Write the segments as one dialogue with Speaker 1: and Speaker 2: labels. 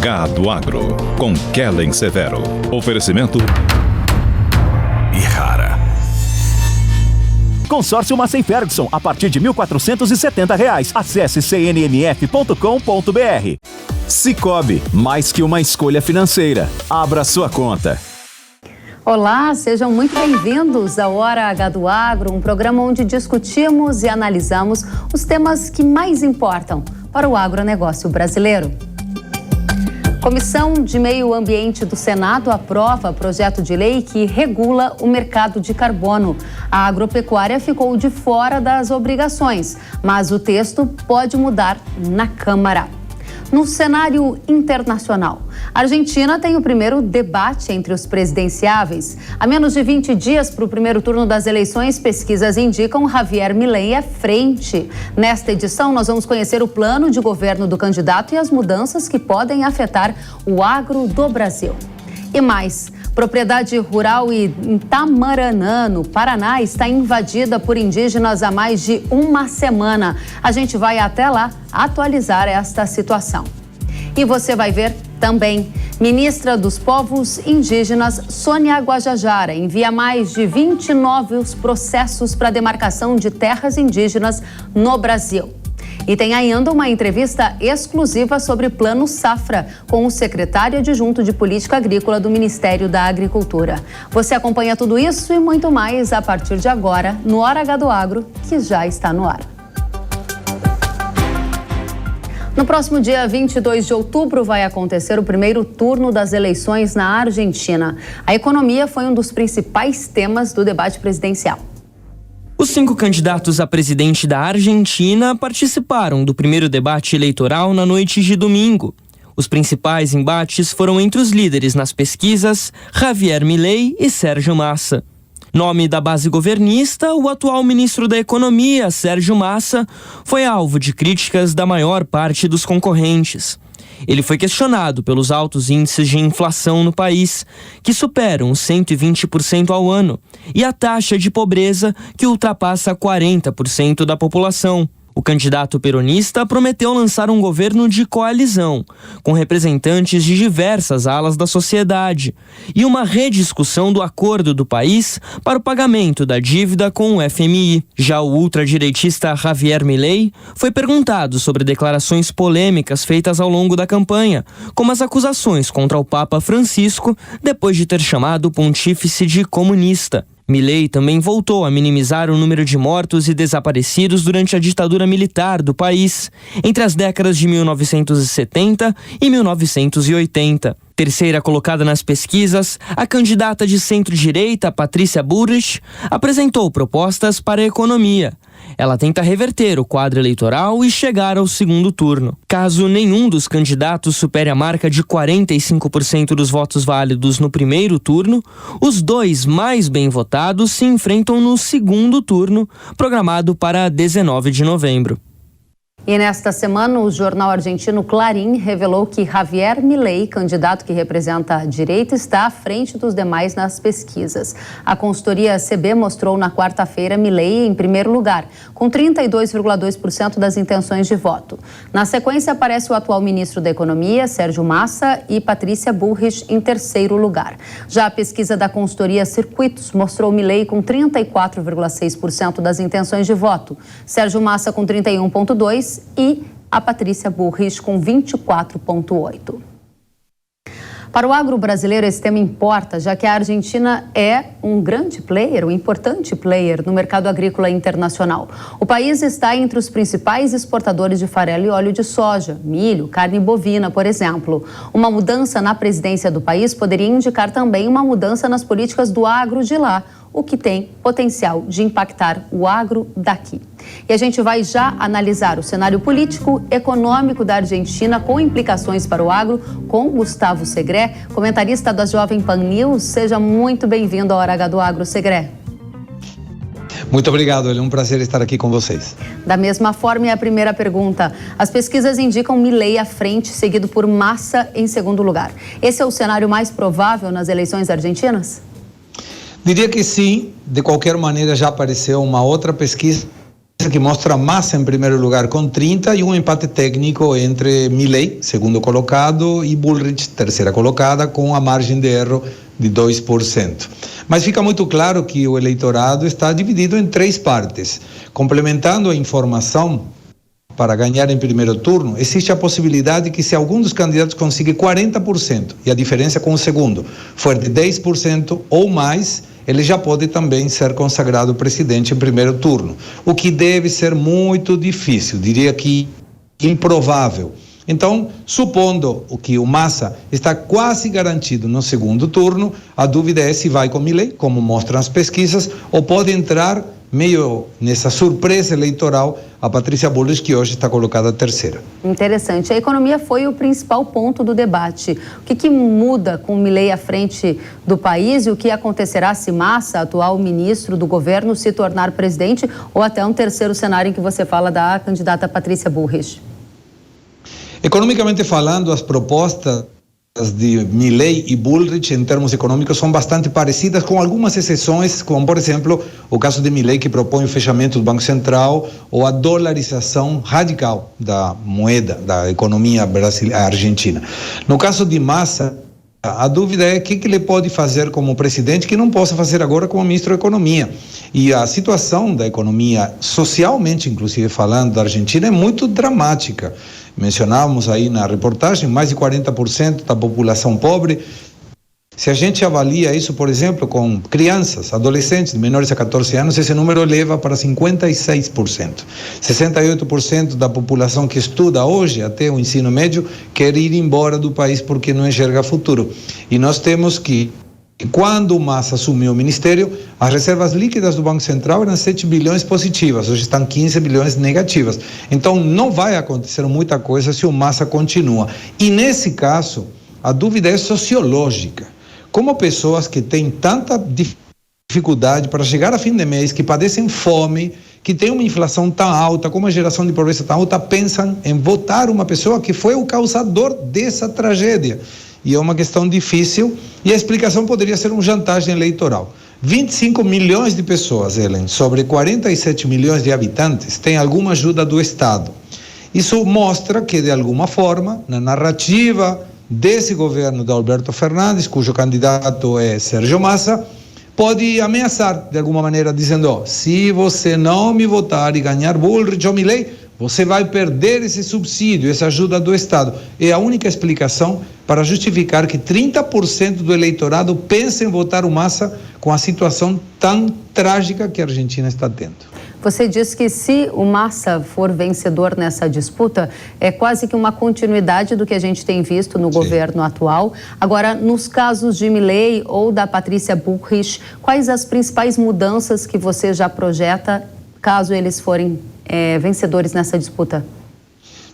Speaker 1: Gado Agro, com Kellen Severo. Oferecimento Ihara.
Speaker 2: Consórcio Massey Ferguson, a partir de R$ 1.470. Acesse cnmf.com.br. Sicoob, mais que uma escolha financeira. Abra sua conta.
Speaker 3: Olá, sejam muito bem-vindos ao Hora H do Agro, um programa onde discutimos e analisamos os temas que mais importam para o agronegócio brasileiro. Comissão de Meio Ambiente do Senado aprova projeto de lei que regula o mercado de carbono. A agropecuária ficou de fora das obrigações, mas o texto pode mudar na Câmara. No cenário internacional, a Argentina tem o primeiro debate entre os presidenciáveis. A menos de 20 dias para o primeiro turno das eleições, pesquisas indicam Javier Milei à frente. Nesta edição, nós vamos conhecer o plano de governo do candidato e as mudanças que podem afetar o agro do Brasil. E mais, propriedade rural em Itamarana, no Paraná, está invadida por indígenas há mais de uma semana. A gente vai até lá atualizar esta situação. E você vai ver também, ministra dos Povos Indígenas, Sônia Guajajara, envia mais de 20 novos processos para demarcação de terras indígenas no Brasil. E tem ainda uma entrevista exclusiva sobre Plano Safra com o secretário adjunto de Política Agrícola do Ministério da Agricultura. Você acompanha tudo isso e muito mais a partir de agora no Hora H do Agro, que já está no ar. No próximo dia 22 de outubro vai acontecer o primeiro turno das eleições na Argentina. A economia foi um dos principais temas do debate presidencial.
Speaker 4: Os 5 candidatos a presidente da Argentina participaram do primeiro debate eleitoral na noite de domingo. Os principais embates foram entre os líderes nas pesquisas, Javier Milei e Sérgio Massa. Nome da base governista, o atual ministro da Economia, Sérgio Massa, foi alvo de críticas da maior parte dos concorrentes. Ele foi questionado pelos altos índices de inflação no país, que superam os 120% ao ano, e a taxa de pobreza, que ultrapassa 40% da população. O candidato peronista prometeu lançar um governo de coalizão, com representantes de diversas alas da sociedade, e uma rediscussão do acordo do país para o pagamento da dívida com o FMI. Já o ultradireitista Javier Milei foi perguntado sobre declarações polêmicas feitas ao longo da campanha, como as acusações contra o Papa Francisco depois de ter chamado o pontífice de comunista. Milei também voltou a minimizar o número de mortos e desaparecidos durante a ditadura militar do país, entre as décadas de 1970 e 1980. Terceira colocada nas pesquisas, a candidata de centro-direita, Patrícia Bullrich, apresentou propostas para a economia. Ela tenta reverter o quadro eleitoral e chegar ao segundo turno. Caso nenhum dos candidatos supere a marca de 45% dos votos válidos no primeiro turno, os 2 mais bem votados se enfrentam no segundo turno, programado para 19 de novembro.
Speaker 3: E nesta semana, o jornal argentino Clarín revelou que Javier Milei, candidato que representa a direita, está à frente dos demais nas pesquisas. A consultoria CB mostrou na quarta-feira Milei em primeiro lugar, com 32,2% das intenções de voto. Na sequência, aparece o atual ministro da Economia, Sérgio Massa, e Patrícia Bullrich em terceiro lugar. Já a pesquisa da consultoria Circuitos mostrou Milei com 34,6% das intenções de voto, Sérgio Massa com 31,2% e a Patrícia Bullrich com 24,8%. Para o agro brasileiro, esse tema importa, já que a Argentina é um grande player, um importante player no mercado agrícola internacional. O país está entre os principais exportadores de farelo e óleo de soja, milho, carne bovina, por exemplo. Uma mudança na presidência do país poderia indicar também uma mudança nas políticas do agro de lá, o que tem potencial de impactar o agro daqui. E a gente vai já analisar o cenário político, econômico da Argentina com implicações para o agro com Gustavo Segré, comentarista da Jovem Pan News. Seja muito bem-vindo ao Hora H do Agro, Segré.
Speaker 5: Muito obrigado, é um prazer estar aqui com vocês.
Speaker 3: Da mesma forma, e a primeira pergunta. As pesquisas indicam Milei à frente, seguido por Massa em segundo lugar. Esse é o cenário mais provável nas eleições argentinas?
Speaker 5: Diria que sim, de qualquer maneira já apareceu uma outra pesquisa que mostra Massa em primeiro lugar com 30 e um empate técnico entre Milei, segundo colocado, e Bullrich, terceira colocada, com a margem de erro de 2%. Mas fica muito claro que o eleitorado está dividido em três partes. Complementando a informação, para ganhar em primeiro turno, existe a possibilidade que se algum dos candidatos conseguir 40% e a diferença com o segundo for de 10% ou mais, ele já pode também ser consagrado presidente em primeiro turno, o que deve ser muito difícil, diria que improvável. Então, supondo que o Massa está quase garantido no segundo turno, a dúvida é se vai com Milei, como mostram as pesquisas, ou pode entrar meio nessa surpresa eleitoral a Patrícia Bullrich, que hoje está colocada terceira.
Speaker 3: Interessante. A economia foi o principal ponto do debate. O que muda com Milei à frente do país e o que acontecerá se Massa, atual ministro do governo, se tornar presidente, ou até um terceiro cenário em que você fala da candidata Patrícia Bullrich?
Speaker 5: Economicamente falando, as propostas de Milei e Bullrich em termos econômicos são bastante parecidas, com algumas exceções, como por exemplo o caso de Milei, que propõe o fechamento do Banco Central ou a dolarização radical da moeda, da economia brasileira, argentina. No caso de Massa, a dúvida é o que ele pode fazer como presidente que não possa fazer agora como ministro da Economia. E a situação da economia, socialmente inclusive falando, da Argentina é muito dramática. Mencionávamos aí na reportagem, mais de 40% da população pobre. Se a gente avalia isso, por exemplo, com crianças, adolescentes menores a 14 anos, esse número eleva para 56%. 68% da população que estuda hoje, até o ensino médio, quer ir embora do país porque não enxerga futuro. E nós temos que, quando o Massa assumiu o ministério, as reservas líquidas do Banco Central eram 7 bilhões positivas, hoje estão 15 bilhões negativas. Então não vai acontecer muita coisa se o Massa continua. E nesse caso, a dúvida é sociológica. Como pessoas que têm tanta dificuldade para chegar a fim de mês, que padecem fome, que tem uma inflação tão alta, com uma geração de pobreza tão alta, pensam em votar uma pessoa que foi o causador dessa tragédia. E é uma questão difícil, e a explicação poderia ser uma chantagem eleitoral. 25 milhões de pessoas, Ellen, sobre 47 milhões de habitantes, têm alguma ajuda do Estado. Isso mostra que, de alguma forma, na narrativa desse governo de Alberto Fernandes, cujo candidato é Sérgio Massa, pode ameaçar, de alguma maneira, dizendo, se você não me votar e ganhar Bullrich ou Milei, você vai perder esse subsídio, essa ajuda do Estado. É a única explicação para justificar que 30% do eleitorado pensa em votar o Massa com a situação tão trágica que a Argentina está tendo.
Speaker 3: Você disse que se o Massa for vencedor nessa disputa, é quase que uma continuidade do que a gente tem visto no governo atual. Agora, nos casos de Milei ou da Patrícia Bullrich, quais as principais mudanças que você já projeta caso eles forem vencedores nessa disputa?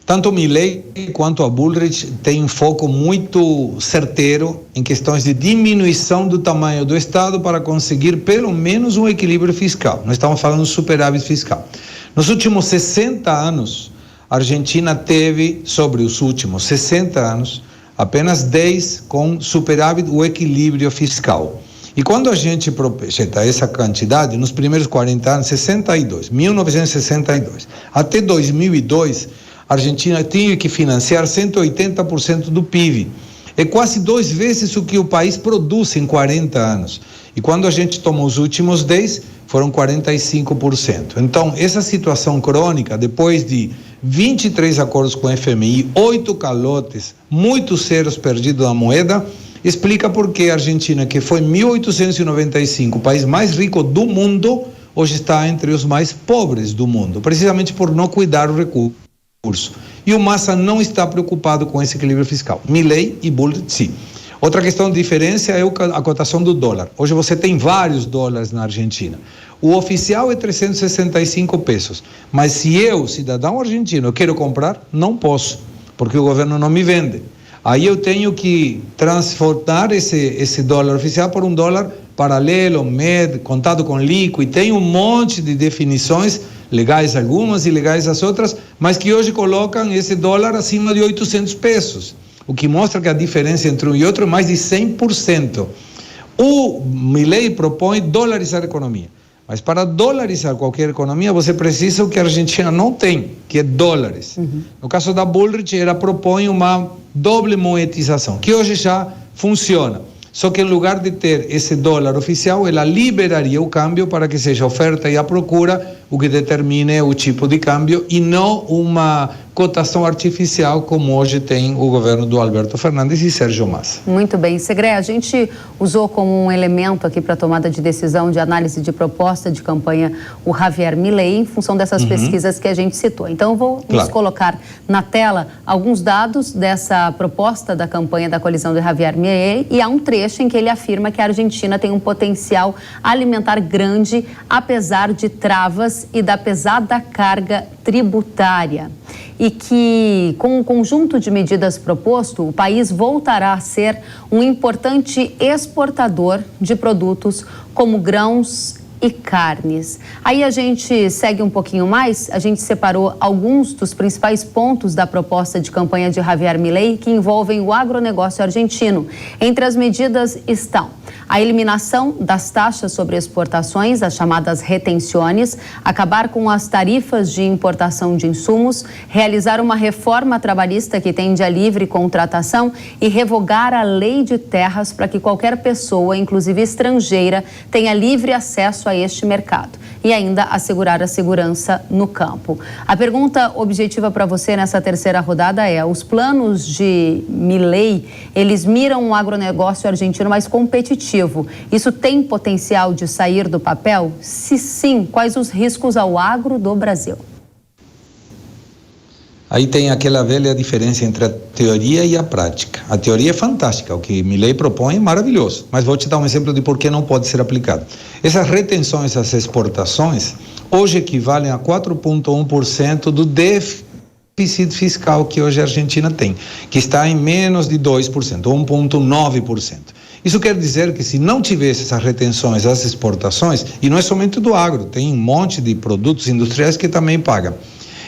Speaker 5: Tanto Milei quanto a Bullrich têm um foco muito certeiro em questões de diminuição do tamanho do Estado para conseguir pelo menos um equilíbrio fiscal. Nós estamos falando de superávit fiscal. Nos últimos 60 anos, a Argentina teve, sobre os últimos 60 anos, apenas 10 com superávit, o equilíbrio fiscal. E quando a gente projeta essa quantidade, nos primeiros 40 anos, 1962, até 2002, a Argentina tinha que financiar 180% do PIB. É quase 2 vezes o que o país produz em 40 anos. E quando a gente toma os últimos 10, foram 45%. Então, essa situação crônica, depois de 23 acordos com o FMI, 8 calotes, muito sérios perdidos na moeda, explica por que a Argentina, que foi em 1895 o país mais rico do mundo, hoje está entre os mais pobres do mundo, precisamente por não cuidar do recurso. E o Massa não está preocupado com esse equilíbrio fiscal. Milei e Bullrich, sim. Outra questão de diferença é a cotação do dólar. Hoje você tem vários dólares na Argentina. O oficial é 365 pesos. Mas se eu, cidadão argentino, quero comprar, não posso, porque o governo não me vende. Aí eu tenho que transformar esse dólar oficial por um dólar paralelo, MED, contado com líquido, e tem um monte de definições, legais algumas e ilegais as outras, mas que hoje colocam esse dólar acima de 800 pesos, o que mostra que a diferença entre um e outro é mais de 100%. O Milei propõe dolarizar a economia. Mas para dolarizar qualquer economia, você precisa o que a Argentina não tem, que é dólares. No caso da Bullrich, ela propõe uma doble monetização, que hoje já funciona. Só que em lugar de ter esse dólar oficial, ela liberaria o câmbio para que seja a oferta e a procura o que determine o tipo de câmbio e não uma cotação artificial como hoje tem o governo do Alberto Fernandes e Sérgio Massa.
Speaker 3: Muito bem. Segré, a gente usou como um elemento aqui para tomada de decisão de análise de proposta de campanha o Javier Milei em função dessas pesquisas que a gente citou. Então eu vou nos colocar na tela alguns dados dessa proposta da campanha da coalizão de Javier Milei e há um trecho em que ele afirma que a Argentina tem um potencial alimentar grande apesar de travas e da pesada carga tributária. E que, com o conjunto de medidas proposto, o país voltará a ser um importante exportador de produtos como grãos e carnes. Aí a gente segue um pouquinho mais, a gente separou alguns dos principais pontos da proposta de campanha de Javier Milei que envolvem o agronegócio argentino. Entre as medidas estão a eliminação das taxas sobre exportações, as chamadas retenções, acabar com as tarifas de importação de insumos, realizar uma reforma trabalhista que tende à livre contratação e revogar a lei de terras para que qualquer pessoa, inclusive estrangeira, tenha livre acesso a este mercado e ainda assegurar a segurança no campo. A pergunta objetiva para você nessa terceira rodada é: os planos de Milei, eles miram um agronegócio argentino mais competitivo. Isso tem potencial de sair do papel? Se sim, quais os riscos ao agro do Brasil?
Speaker 5: Aí tem aquela velha diferença entre a teoria e a prática. A teoria é fantástica, o que Milei propõe é maravilhoso, mas vou te dar um exemplo de por que não pode ser aplicado. Essas retenções às exportações hoje equivalem a 4,1% do déficit fiscal que hoje a Argentina tem, que está em menos de 2%, 1,9%. Isso quer dizer que se não tivesse essas retenções às exportações, e não é somente do agro, tem um monte de produtos industriais que também pagam,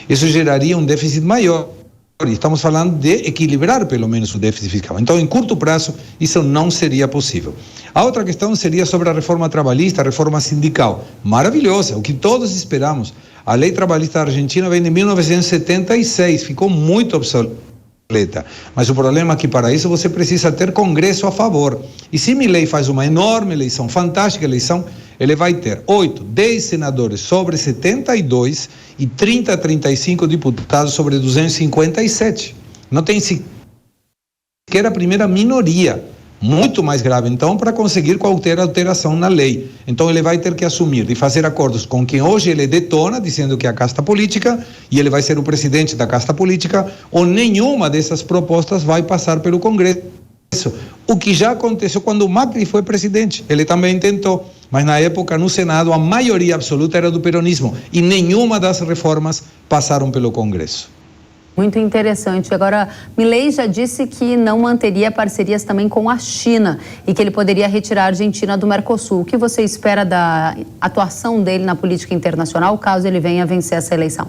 Speaker 5: isso geraria um déficit maior. Estamos falando de equilibrar pelo menos o déficit fiscal. Então, em curto prazo, isso não seria possível. A outra questão seria sobre a reforma trabalhista, a reforma sindical. Maravilhosa, o que todos esperamos. A lei trabalhista da Argentina vem de 1976, ficou muito obsoleta. Mas o problema é que para isso você precisa ter Congresso a favor. E se Milei faz uma enorme eleição, fantástica eleição, ele vai ter 8, 10 senadores sobre 72 e 30 a 35 deputados sobre 257. Não tem sequer a primeira minoria. Muito mais grave, então, para conseguir qualquer alteração na lei. Então, ele vai ter que assumir e fazer acordos com quem hoje ele detona, dizendo que é a casta política, e ele vai ser o presidente da casta política, ou nenhuma dessas propostas vai passar pelo Congresso. O que já aconteceu quando o Macri foi presidente. Ele também tentou, mas na época, no Senado, a maioria absoluta era do peronismo, e nenhuma das reformas passaram pelo Congresso.
Speaker 3: Muito interessante. Agora, Milei já disse que não manteria parcerias também com a China e que ele poderia retirar a Argentina do Mercosul. O que você espera da atuação dele na política internacional caso ele venha a vencer essa eleição?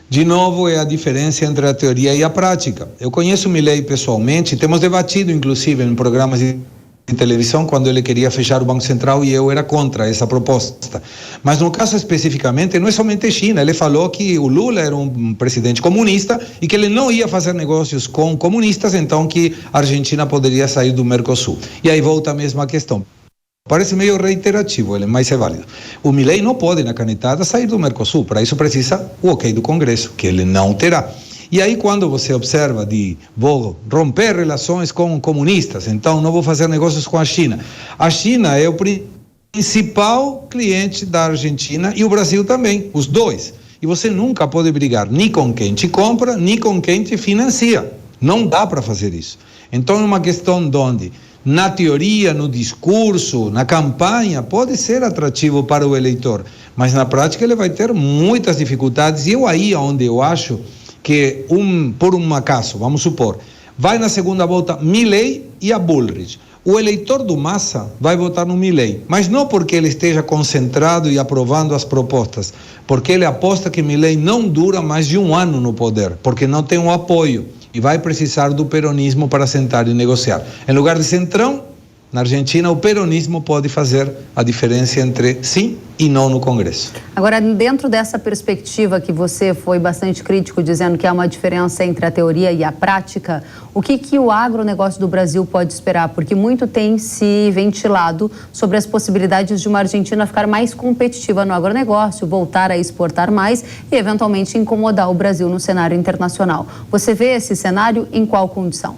Speaker 5: De novo, é a diferença entre a teoria e a prática. Eu conheço Milei pessoalmente, temos debatido inclusive em programas de televisão quando ele queria fechar o Banco Central e eu era contra essa proposta. Mas no caso especificamente não é somente China, ele falou que o Lula era um presidente comunista e que ele não ia fazer negócios com comunistas, então que a Argentina poderia sair do Mercosul. E aí volta a mesma questão. Parece meio reiterativo, mas é válido. O Milei não pode, na canetada, sair do Mercosul, para isso precisa o ok do Congresso, que ele não terá. E aí quando você observa vou romper relações com comunistas, então não vou fazer negócios com a China. A China é o principal cliente da Argentina e o Brasil também, os dois. E você nunca pode brigar nem com quem te compra, nem com quem te financia. Não dá para fazer isso. Então é uma questão onde, na teoria, no discurso, na campanha, pode ser atrativo para o eleitor, mas na prática ele vai ter muitas dificuldades. E aí onde eu acho que por um acaso, vamos supor, vai na segunda volta Milei e a Bullrich. O eleitor do Massa vai votar no Milei, mas não porque ele esteja concentrado e aprovando as propostas, porque ele aposta que Milei não dura mais de um ano no poder, porque não tem um apoio e vai precisar do peronismo para sentar e negociar. Em lugar de Centrão, na Argentina, o peronismo pode fazer a diferença entre sim e não no Congresso.
Speaker 3: Agora, dentro dessa perspectiva que você foi bastante crítico, dizendo que há uma diferença entre a teoria e a prática, o que o agronegócio do Brasil pode esperar? Porque muito tem se ventilado sobre as possibilidades de uma Argentina ficar mais competitiva no agronegócio, voltar a exportar mais e, eventualmente, incomodar o Brasil no cenário internacional. Você vê esse cenário em qual condição?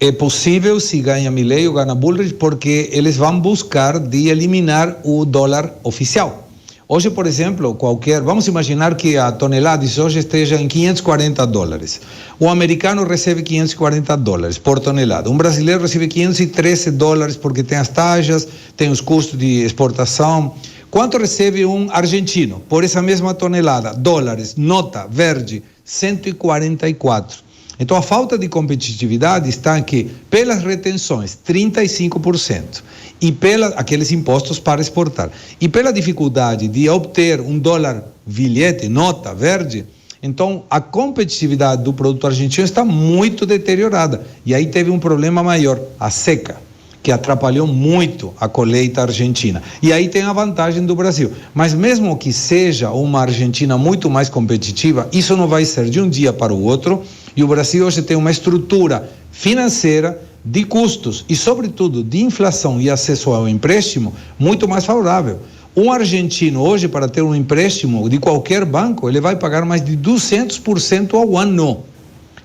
Speaker 5: É possível se ganha Milei ou ganha Bullrich, porque eles vão buscar de eliminar o dólar oficial. Hoje, por exemplo, vamos imaginar que a tonelada de soja esteja em $540. O americano recebe $540 por tonelada. Um brasileiro recebe $513 porque tem as taxas, tem os custos de exportação. Quanto recebe um argentino por essa mesma tonelada? Dólares, nota verde, 144. Então, a falta de competitividade está aqui pelas retenções, 35%, e aqueles impostos para exportar. E pela dificuldade de obter um dólar bilhete, nota verde, então a competitividade do produto argentino está muito deteriorada. E aí teve um problema maior, a seca, que atrapalhou muito a colheita argentina. E aí tem a vantagem do Brasil. Mas mesmo que seja uma Argentina muito mais competitiva, isso não vai ser de um dia para o outro. E o Brasil hoje tem uma estrutura financeira de custos e, sobretudo, de inflação e acesso ao empréstimo muito mais favorável. Um argentino hoje, para ter um empréstimo de qualquer banco, ele vai pagar mais de 200% ao ano,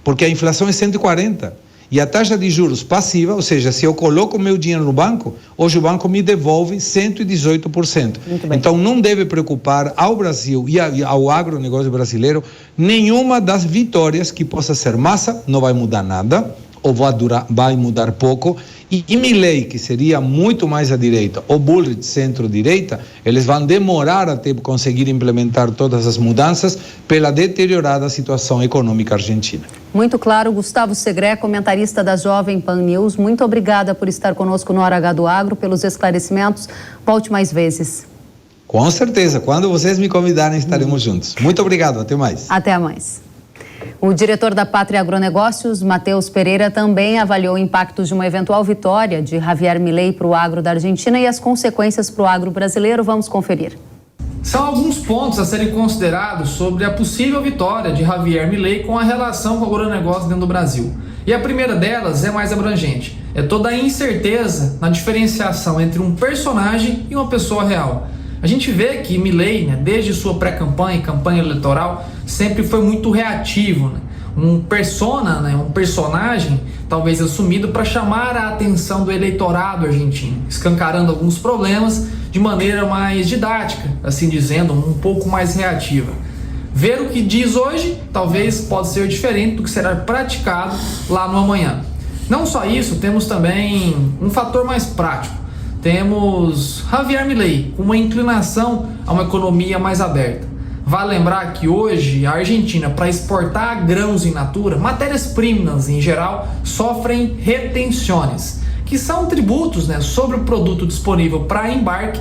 Speaker 5: porque a inflação é 140%. E a taxa de juros passiva, ou seja, se eu coloco o meu dinheiro no banco, hoje o banco me devolve 118%. Então não deve preocupar ao Brasil e ao agronegócio brasileiro nenhuma das vitórias que possa ser massa, não vai mudar nada, ou vai mudar pouco. E Milei, que seria muito mais à direita, ou Bullrich, centro-direita, eles vão demorar até conseguir implementar todas as mudanças pela deteriorada situação econômica argentina.
Speaker 3: Muito claro. Gustavo Segré, comentarista da Jovem Pan News, muito obrigada por estar conosco no Hora H do Agro, pelos esclarecimentos. Volte mais vezes.
Speaker 5: Com certeza. Quando vocês me convidarem, estaremos juntos. Muito obrigado. Até mais.
Speaker 3: Até mais. O diretor da Pátria Agronegócios, Matheus Pereira, também avaliou impactos de uma eventual vitória de Javier Milei para o agro da Argentina e as consequências para o agro brasileiro. Vamos conferir.
Speaker 6: São alguns pontos a serem considerados sobre a possível vitória de Javier Milei com a relação com o agronegócio dentro do Brasil. E a primeira delas é mais abrangente. É toda a incerteza na diferenciação entre um personagem e uma pessoa real. A gente vê que Milei, desde sua pré-campanha e campanha eleitoral, sempre foi muito reativo, um personagem talvez assumido para chamar a atenção do eleitorado argentino, escancarando alguns problemas de maneira mais didática, assim dizendo, um pouco mais reativa. Ver o que diz hoje talvez pode ser diferente do que será praticado lá no amanhã. Não só isso, temos também um fator mais prático. Temos Javier Milei com uma inclinação a uma economia mais aberta. Vale lembrar que hoje a Argentina, para exportar grãos in natura, matérias-primas em geral, sofrem retenções, que são tributos sobre o produto disponível para embarque,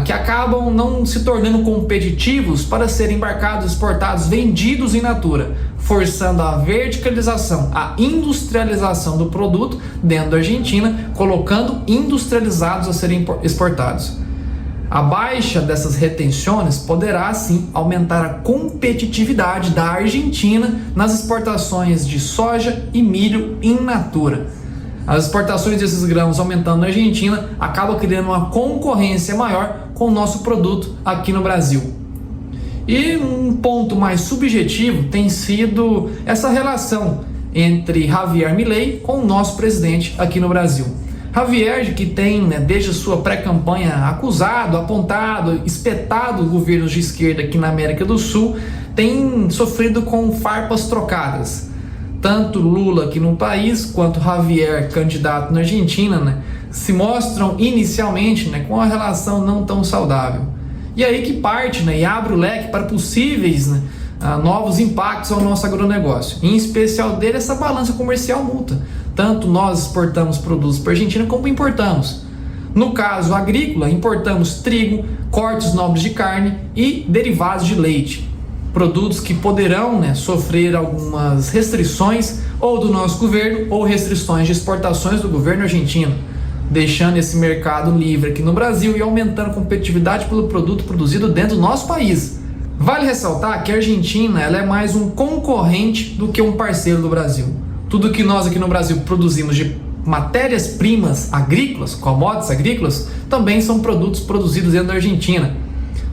Speaker 6: que acabam não se tornando competitivos para serem embarcados, exportados, vendidos in natura, forçando a verticalização, a industrialização do produto dentro da Argentina, colocando industrializados a serem exportados. A baixa dessas retenções poderá, sim, aumentar a competitividade da Argentina nas exportações de soja e milho in natura. As exportações desses grãos aumentando na Argentina acaba criando uma concorrência maior com o nosso produto aqui no Brasil. E um ponto mais subjetivo tem sido essa relação entre Javier Milei com o nosso presidente aqui no Brasil. Javier, que tem, desde sua pré-campanha, acusado, apontado, espetado governos de esquerda aqui na América do Sul, tem sofrido com farpas trocadas. Tanto Lula aqui no país, quanto Javier, candidato na Argentina, se mostram inicialmente com uma relação não tão saudável. E aí que parte e abre o leque para possíveis novos impactos ao nosso agronegócio. Em especial dele, essa balança comercial multa. Tanto nós exportamos produtos para a Argentina como importamos. No caso agrícola, importamos trigo, cortes nobres de carne e derivados de leite. Produtos que poderão sofrer algumas restrições ou do nosso governo ou restrições de exportações do governo argentino. deixando esse mercado livre aqui no Brasil e aumentando a competitividade pelo produto produzido dentro do nosso país. Vale ressaltar que a Argentina ela é mais um concorrente do que um parceiro do Brasil. Tudo que nós aqui no Brasil produzimos de matérias-primas agrícolas, commodities agrícolas, também são produtos produzidos dentro da Argentina.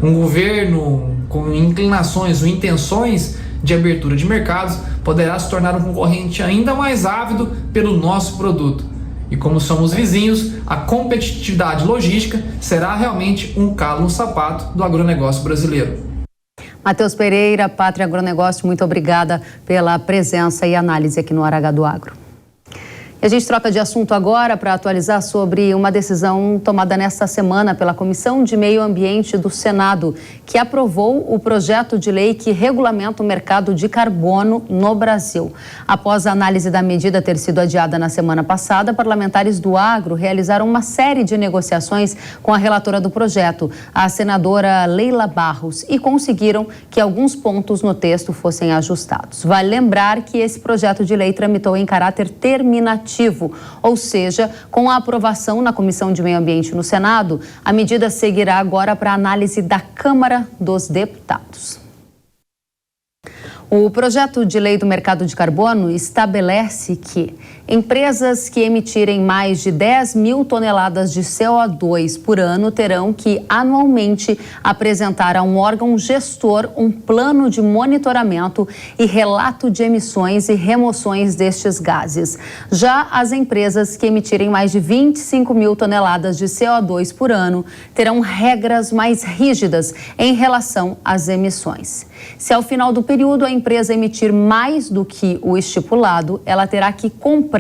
Speaker 6: Um governo com inclinações ou intenções de abertura de mercados poderá se tornar um concorrente ainda mais ávido pelo nosso produto. E como somos vizinhos, a competitividade logística será realmente um calo no sapato do agronegócio brasileiro.
Speaker 3: Matheus Pereira, Pátria Agronegócio, muito obrigada pela presença e análise aqui no Hora H do Agro. E a gente troca de assunto agora para atualizar sobre uma decisão tomada nesta semana pela Comissão de Meio Ambiente do Senado, que aprovou o projeto de lei que regulamenta o mercado de carbono no Brasil. Após a análise da medida ter sido adiada na semana passada, parlamentares do agro realizaram uma série de negociações com a relatora do projeto, a senadora Leila Barros, e conseguiram que alguns pontos no texto fossem ajustados. Vale lembrar que esse projeto de lei tramitou em caráter terminativo, ou seja, com a aprovação na Comissão de Meio Ambiente no Senado, a medida seguirá agora para a análise da Câmara dos Deputados. O projeto de lei do mercado de carbono estabelece que empresas que emitirem mais de 10 mil toneladas de CO2 por ano terão que anualmente apresentar a um órgão gestor um plano de monitoramento e relato de emissões e remoções destes gases. Já as empresas que emitirem mais de 25 mil toneladas de CO2 por ano terão regras mais rígidas em relação às emissões. Se ao final do período a empresa emitir mais do que o estipulado, ela terá que comprar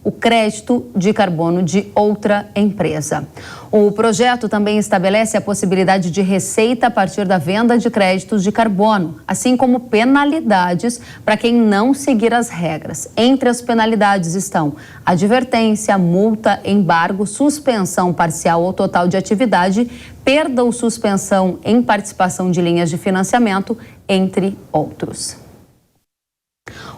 Speaker 3: o crédito de carbono de outra empresa. O projeto também estabelece a possibilidade de receita a partir da venda de créditos de carbono, assim como penalidades para quem não seguir as regras. Entre as penalidades estão advertência, multa, embargo, suspensão parcial ou total de atividade, perda ou suspensão em participação de linhas de financiamento, entre outros.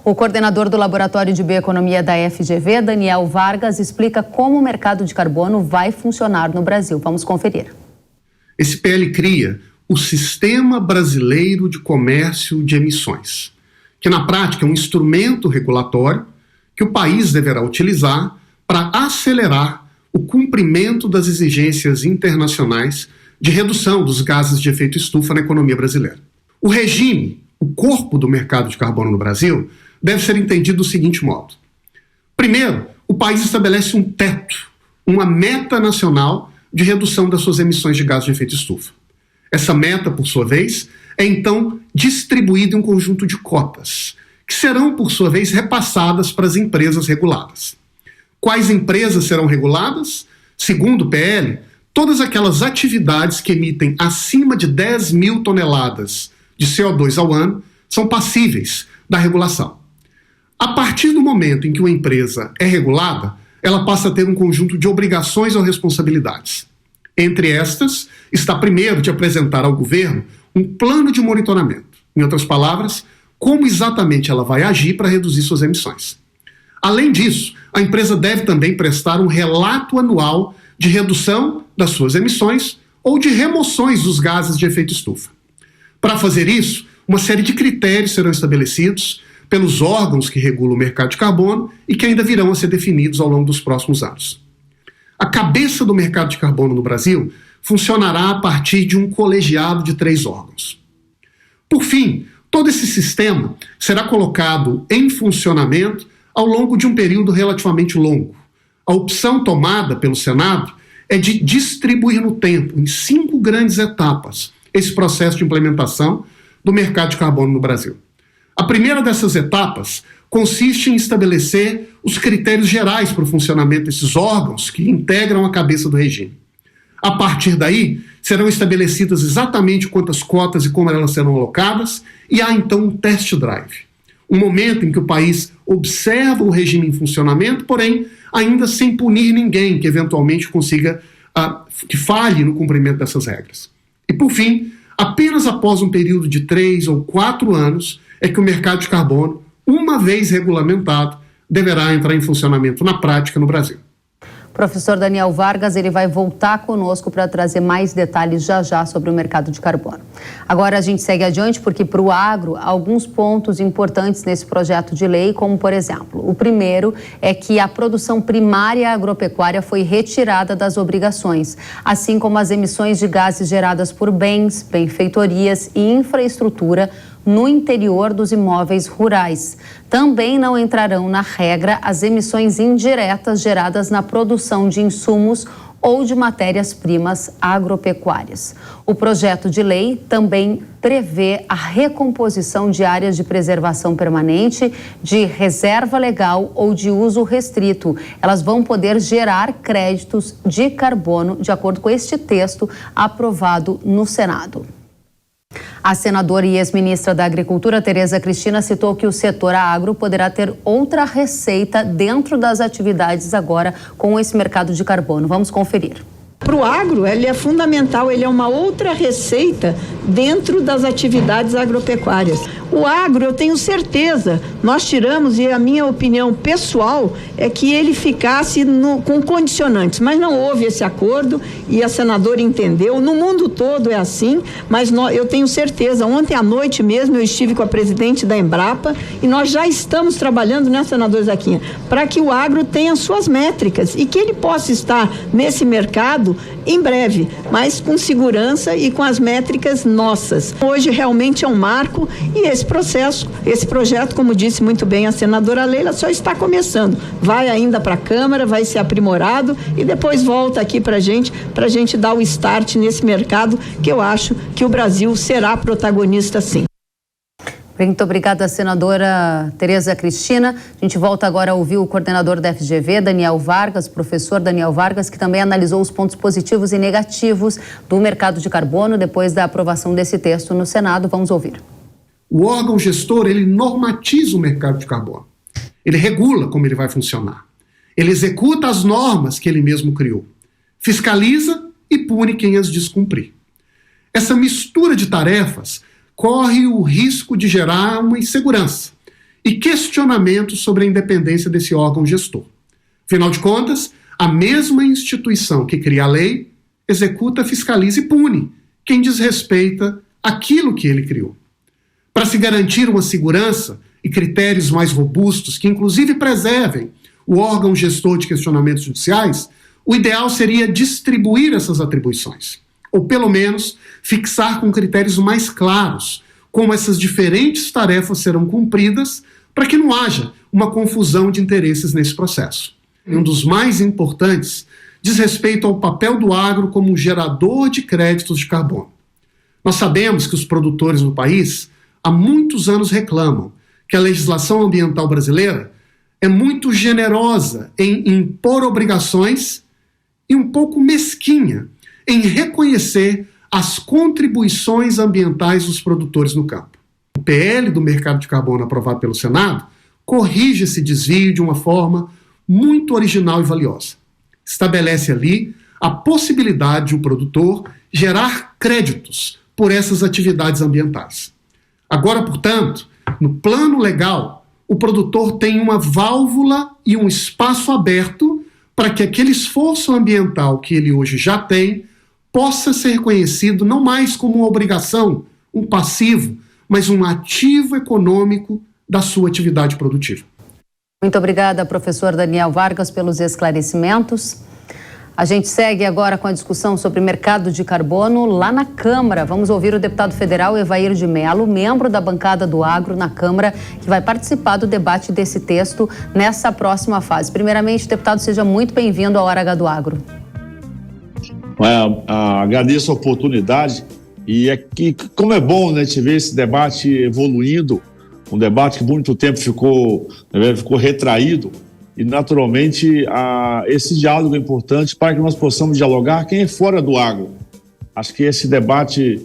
Speaker 3: O coordenador do Laboratório de Bioeconomia da FGV, Daniel Vargas, explica como o mercado de carbono vai funcionar no Brasil. Vamos conferir.
Speaker 7: Esse PL cria o Sistema Brasileiro de Comércio de Emissões, que na prática é um instrumento regulatório que o país deverá utilizar para acelerar o cumprimento das exigências internacionais de redução dos gases de efeito estufa na economia brasileira. O regime, o corpo do mercado de carbono no Brasil, deve ser entendido do seguinte modo. Primeiro, o país estabelece um teto, uma meta nacional de redução das suas emissões de gases de efeito estufa. Essa meta, por sua vez, é então distribuída em um conjunto de cotas, que serão, por sua vez, repassadas para as empresas reguladas. Quais empresas serão reguladas? Segundo o PL, todas aquelas atividades que emitem acima de 10 mil toneladas de CO2 ao ano são passíveis da regulação. A partir do momento em que uma empresa é regulada, ela passa a ter um conjunto de obrigações ou responsabilidades. Entre estas, está primeiro de apresentar ao governo um plano de monitoramento. Em outras palavras, como exatamente ela vai agir para reduzir suas emissões. Além disso, a empresa deve também prestar um relato anual de redução das suas emissões ou de remoções dos gases de efeito estufa. Para fazer isso, uma série de critérios serão estabelecidos pelos órgãos que regulam o mercado de carbono e que ainda virão a ser definidos ao longo dos próximos anos. A cabeça do mercado de carbono no Brasil funcionará a partir de um colegiado de 3 órgãos. Por fim, todo esse sistema será colocado em funcionamento ao longo de um período relativamente longo. A opção tomada pelo Senado é de distribuir no tempo, em 5 grandes etapas, esse processo de implementação do mercado de carbono no Brasil. A primeira dessas etapas consiste em estabelecer os critérios gerais para o funcionamento desses órgãos que integram a cabeça do regime. A partir daí, serão estabelecidas exatamente quantas cotas e como elas serão alocadas, e há então um test drive. Um momento em que o país observa o regime em funcionamento, porém, ainda sem punir ninguém que eventualmente que falhe no cumprimento dessas regras. E por fim, apenas após um período de 3 ou 4 anos, é que o mercado de carbono, uma vez regulamentado, deverá entrar em funcionamento na prática no Brasil.
Speaker 3: Professor Daniel Vargas, ele vai voltar conosco para trazer mais detalhes já sobre o mercado de carbono. Agora a gente segue adiante porque para o agro há alguns pontos importantes nesse projeto de lei, como por exemplo, o primeiro é que a produção primária agropecuária foi retirada das obrigações, assim como as emissões de gases geradas por bens, benfeitorias e infraestrutura no interior dos imóveis rurais. Também não entrarão na regra as emissões indiretas geradas na produção de insumos ou de matérias-primas agropecuárias. O projeto de lei também prevê a recomposição de áreas de preservação permanente, de reserva legal ou de uso restrito. Elas vão poder gerar créditos de carbono, de acordo com este texto aprovado no Senado. A senadora e ex-ministra da Agricultura, Tereza Cristina, citou que o setor agro poderá ter outra receita dentro das atividades agora com esse mercado de carbono. Vamos conferir.
Speaker 8: Para o agro, ele é fundamental, ele é uma outra receita dentro das atividades agropecuárias. O agro, eu tenho certeza, nós tiramos, e a minha opinião pessoal é que ele ficasse com condicionantes, mas não houve esse acordo e a senadora entendeu. No mundo todo é assim, mas eu tenho certeza, ontem à noite mesmo eu estive com a presidente da Embrapa e nós já estamos trabalhando, né, senador Zaquinha, para que o agro tenha suas métricas e que ele possa estar nesse mercado em breve, mas com segurança e com as métricas nossas. Hoje realmente é um marco e esse projeto, como disse muito bem a senadora Leila, só está começando. Vai ainda para a Câmara, vai ser aprimorado e depois volta aqui para a gente dar o start nesse mercado que eu acho que o Brasil será protagonista sim.
Speaker 3: Muito obrigada, senadora Tereza Cristina. A gente volta agora a ouvir o coordenador da FGV, Daniel Vargas, professor Daniel Vargas, que também analisou os pontos positivos e negativos do mercado de carbono depois da aprovação desse texto no Senado. Vamos ouvir.
Speaker 7: O órgão gestor, ele normatiza o mercado de carbono. Ele regula como ele vai funcionar. Ele executa as normas que ele mesmo criou. Fiscaliza e pune quem as descumprir. Essa mistura de tarefas corre o risco de gerar uma insegurança e questionamento sobre a independência desse órgão gestor. Afinal de contas, a mesma instituição que cria a lei executa, fiscaliza e pune quem desrespeita aquilo que ele criou. Para se garantir uma segurança e critérios mais robustos, que inclusive preservem o órgão gestor de questionamentos judiciais, o ideal seria distribuir essas atribuições, ou pelo menos fixar com critérios mais claros como essas diferentes tarefas serão cumpridas para que não haja uma confusão de interesses nesse processo. Um dos mais importantes diz respeito ao papel do agro como gerador de créditos de carbono. Nós sabemos que os produtores no país há muitos anos reclamam que a legislação ambiental brasileira é muito generosa em impor obrigações e um pouco mesquinha em reconhecer as contribuições ambientais dos produtores no campo. O PL do mercado de carbono aprovado pelo Senado corrige esse desvio de uma forma muito original e valiosa. Estabelece ali a possibilidade de o produtor gerar créditos por essas atividades ambientais. Agora, portanto, no plano legal, o produtor tem uma válvula e um espaço aberto para que aquele esforço ambiental que ele hoje já tem possa ser reconhecido não mais como uma obrigação, um passivo, mas um ativo econômico da sua atividade produtiva.
Speaker 3: Muito obrigada, professor Daniel Vargas, pelos esclarecimentos. A gente segue agora com a discussão sobre mercado de carbono lá na Câmara. Vamos ouvir o deputado federal Evair de Mello, membro da bancada do Agro na Câmara, que vai participar do debate desse texto nessa próxima fase. Primeiramente, deputado, seja muito bem-vindo à Hora H do Agro.
Speaker 9: Agradeço a oportunidade e como é bom, né, te ver esse debate evoluindo, um debate que por muito tempo ficou retraído e naturalmente esse diálogo é importante para que nós possamos dialogar quem é fora do agro. Acho que esse debate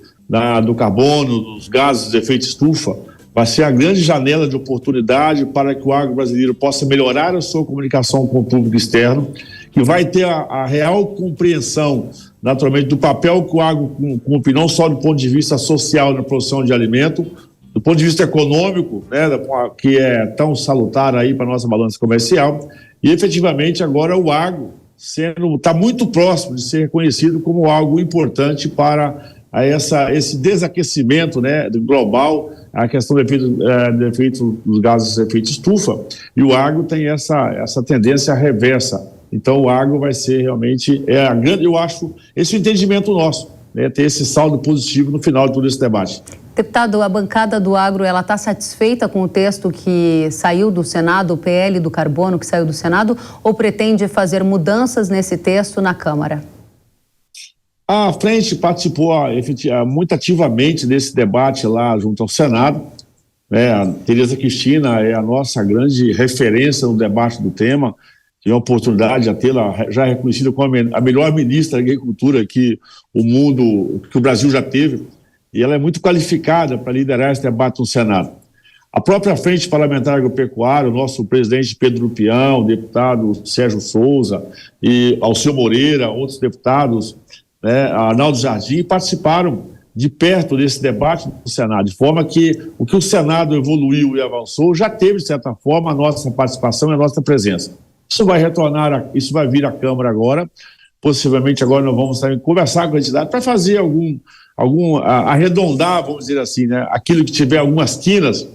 Speaker 9: do carbono, dos gases de efeito estufa, vai ser a grande janela de oportunidade para que o agro brasileiro possa melhorar a sua comunicação com o público externo, que vai ter a real compreensão, naturalmente, do papel que o agro cumpre, não só do ponto de vista social na produção de alimento, do ponto de vista econômico, né, que é tão salutar aí para a nossa balança comercial, e efetivamente agora o agro está muito próximo de ser reconhecido como algo importante para esse desaquecimento, né, global, a questão do efeito dos gases de efeito estufa, e o agro tem essa tendência reversa. Então o agro vai ser realmente, eu acho, esse é o entendimento nosso, né, ter esse saldo positivo no final de todo esse debate.
Speaker 3: Deputado, a bancada do agro, ela está satisfeita com o texto que saiu do Senado, o PL do carbono que saiu do Senado, ou pretende fazer mudanças nesse texto na Câmara?
Speaker 9: A frente participou muito ativamente desse debate lá junto ao Senado, né? A Tereza Cristina é a nossa grande referência no debate do tema. Tive a oportunidade de tê-la já reconhecida como a melhor ministra da Agricultura que o Brasil já teve, e ela é muito qualificada para liderar esse debate no Senado. A própria Frente Parlamentar Agropecuária, o nosso presidente Pedro Lupião, o deputado Sérgio Souza e Alceu Moreira, outros deputados, né, Arnaldo Jardim, participaram de perto desse debate no Senado, de forma que o que o Senado evoluiu e avançou já teve, de certa forma, a nossa participação e a nossa presença. Isso vai retornar, isso vai vir à Câmara agora, possivelmente agora nós vamos também conversar com a entidade para fazer arredondar, vamos dizer assim, né, aquilo que tiver algumas quinas,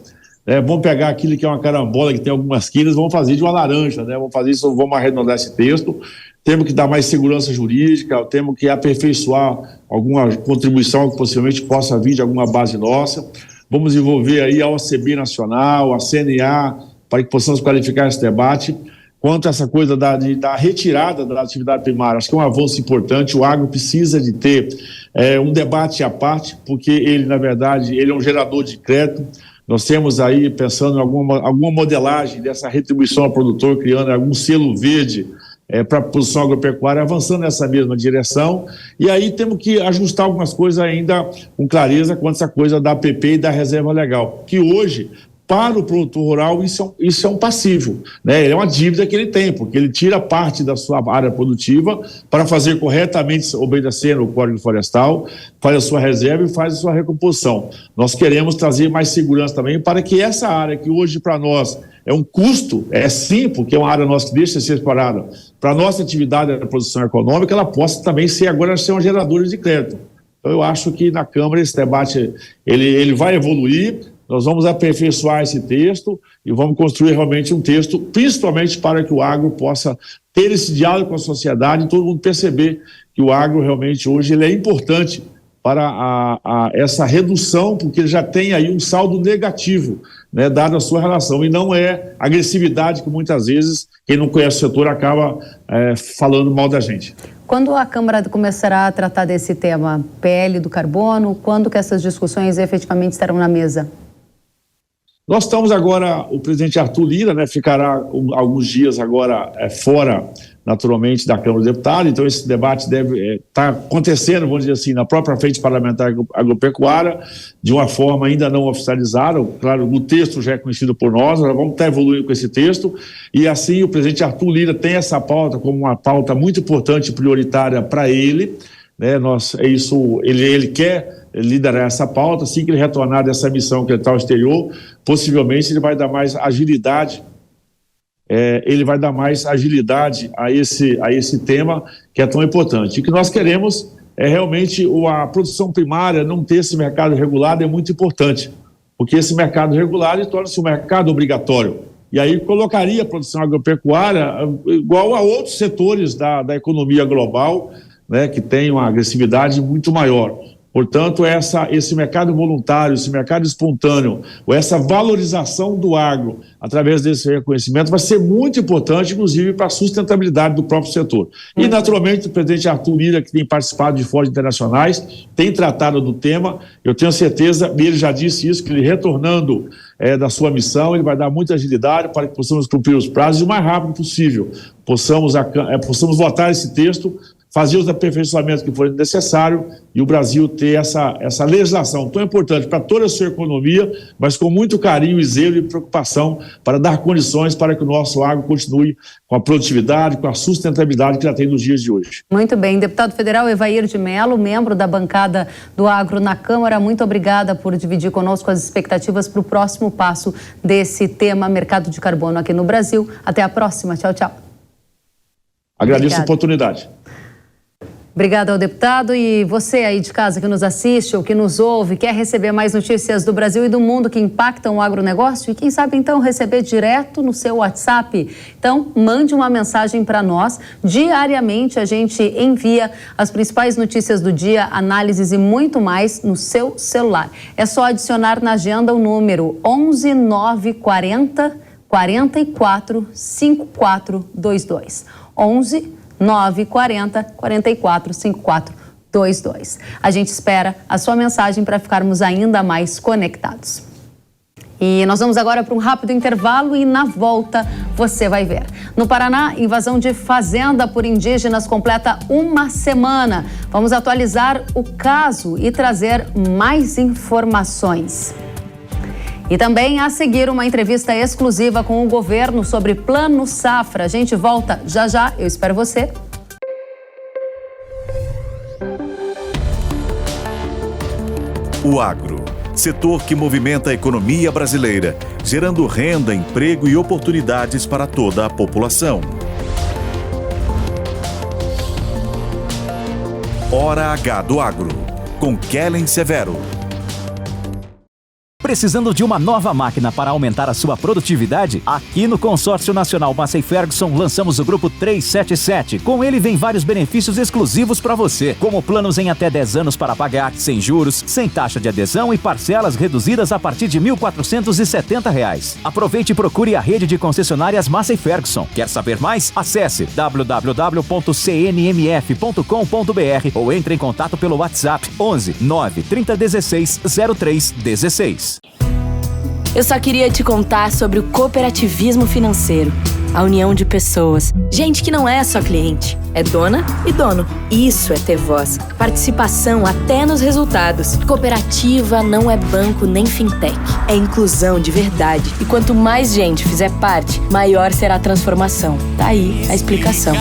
Speaker 9: vamos pegar aquilo que é uma carambola que tem algumas quinas, vamos fazer de uma laranja, né, vamos arredondar esse texto. Temos que dar mais segurança jurídica, temos que aperfeiçoar alguma contribuição que possivelmente possa vir de alguma base nossa. Vamos envolver aí a OCB Nacional, a CNA, para que possamos qualificar esse debate. Quanto a essa coisa da retirada da atividade primária, acho que é um avanço importante. O agro precisa de ter um debate à parte, porque ele, na verdade, ele é um gerador de crédito. Nós temos aí, pensando em alguma modelagem dessa retribuição ao produtor, criando algum selo verde para a produção agropecuária, avançando nessa mesma direção. E aí temos que ajustar algumas coisas ainda com clareza quanto a essa coisa da APP e da reserva legal, que hoje, para o produtor rural, isso é um passivo, né? Ele é uma dívida que ele tem, porque ele tira parte da sua área produtiva para fazer corretamente, obedecendo o Código Florestal, faz a sua reserva e faz a sua recomposição. Nós queremos trazer mais segurança também para que essa área que hoje para nós é um custo, sim, porque é uma área nossa que deixa de ser explorada, para a nossa atividade da produção econômica, ela possa também ser uma geradora de crédito. Então eu acho que na Câmara esse debate ele vai evoluir. Nós vamos aperfeiçoar esse texto e vamos construir realmente um texto, principalmente para que o agro possa ter esse diálogo com a sociedade e todo mundo perceber que o agro realmente hoje ele é importante para essa redução, porque ele já tem aí um saldo negativo, né, dado a sua relação, e não é agressividade que muitas vezes quem não conhece o setor acaba falando mal da gente.
Speaker 3: Quando a Câmara começará a tratar desse tema, PL do carbono, quando que essas discussões efetivamente estarão na mesa?
Speaker 9: Nós estamos agora, o presidente Arthur Lira, né, ficará alguns dias agora fora, naturalmente, da Câmara dos Deputados, então esse debate deve estar acontecendo, vamos dizer assim, na própria Frente Parlamentar Agropecuária, de uma forma ainda não oficializada. Claro, o texto já é conhecido por nós vamos estar evoluindo com esse texto, e assim o presidente Arthur Lira tem essa pauta como uma pauta muito importante e prioritária para ele, né, ele quer liderar essa pauta. Assim que ele retornar dessa missão que ele está ao exterior, possivelmente ele vai dar mais agilidade, a esse tema que é tão importante. O que nós queremos é realmente a produção primária não ter esse mercado regulado, é muito importante, porque esse mercado regulado torna-se um mercado obrigatório. E aí colocaria a produção agropecuária igual a outros setores da economia global, né, que tem uma agressividade muito maior. Portanto, esse mercado voluntário, esse mercado espontâneo, ou essa valorização do agro através desse reconhecimento vai ser muito importante, inclusive, para a sustentabilidade do próprio setor. E, naturalmente, o presidente Arthur Lira, que tem participado de fóruns internacionais, tem tratado do tema. Eu tenho certeza, e ele já disse isso, que ele retornando da sua missão, ele vai dar muita agilidade para que possamos cumprir os prazos e o mais rápido possível possamos votar esse texto, fazer os aperfeiçoamentos que forem necessários e o Brasil ter essa legislação tão importante para toda a sua economia, mas com muito carinho e zelo e preocupação para dar condições para que o nosso agro continue com a produtividade, com a sustentabilidade que já tem nos dias de hoje.
Speaker 3: Muito bem. Deputado federal Evair de Mello, membro da bancada do agro na Câmara, muito obrigada por dividir conosco as expectativas para o próximo passo desse tema mercado de carbono aqui no Brasil. Até a próxima. Tchau, tchau.
Speaker 9: Agradeço a oportunidade.
Speaker 3: Obrigada ao deputado. E você aí de casa que nos assiste ou que nos ouve, quer receber mais notícias do Brasil e do mundo que impactam o agronegócio e quem sabe então receber direto no seu WhatsApp? Então mande uma mensagem para nós. Diariamente a gente envia as principais notícias do dia, análises e muito mais no seu celular. É só adicionar na agenda o número 11 940 44 5422. 11 940 44 54 22. A gente espera a sua mensagem para ficarmos ainda mais conectados. E nós vamos agora para um rápido intervalo e na volta você vai ver. No Paraná, invasão de fazenda por indígenas completa uma semana. Vamos atualizar o caso e trazer mais informações. E também a seguir uma entrevista exclusiva com o governo sobre Plano Safra. A gente volta já já, eu espero você.
Speaker 1: O agro, setor que movimenta a economia brasileira, gerando renda, emprego e oportunidades para toda a população. Hora H do Agro, com Kellen Severo.
Speaker 2: Precisando de uma nova máquina para aumentar a sua produtividade? Aqui no Consórcio Nacional Massey Ferguson lançamos o Grupo 377. Com ele vem vários benefícios exclusivos para você, como planos em até 10 anos para pagar, sem juros, sem taxa de adesão e parcelas reduzidas a partir de R$ 1.470. Aproveite e procure a rede de concessionárias Massey Ferguson. Quer saber mais? Acesse www.cnmf.com.br ou entre em contato pelo WhatsApp 11 9 3016 0316.
Speaker 10: Eu só queria te contar sobre o cooperativismo financeiro. A união de pessoas. Gente que não é só cliente, é dona e dono. Isso é ter voz. Participação até nos resultados. Cooperativa não é banco nem fintech. É inclusão de verdade. E quanto mais gente fizer parte, maior será a transformação. Tá aí a explicação.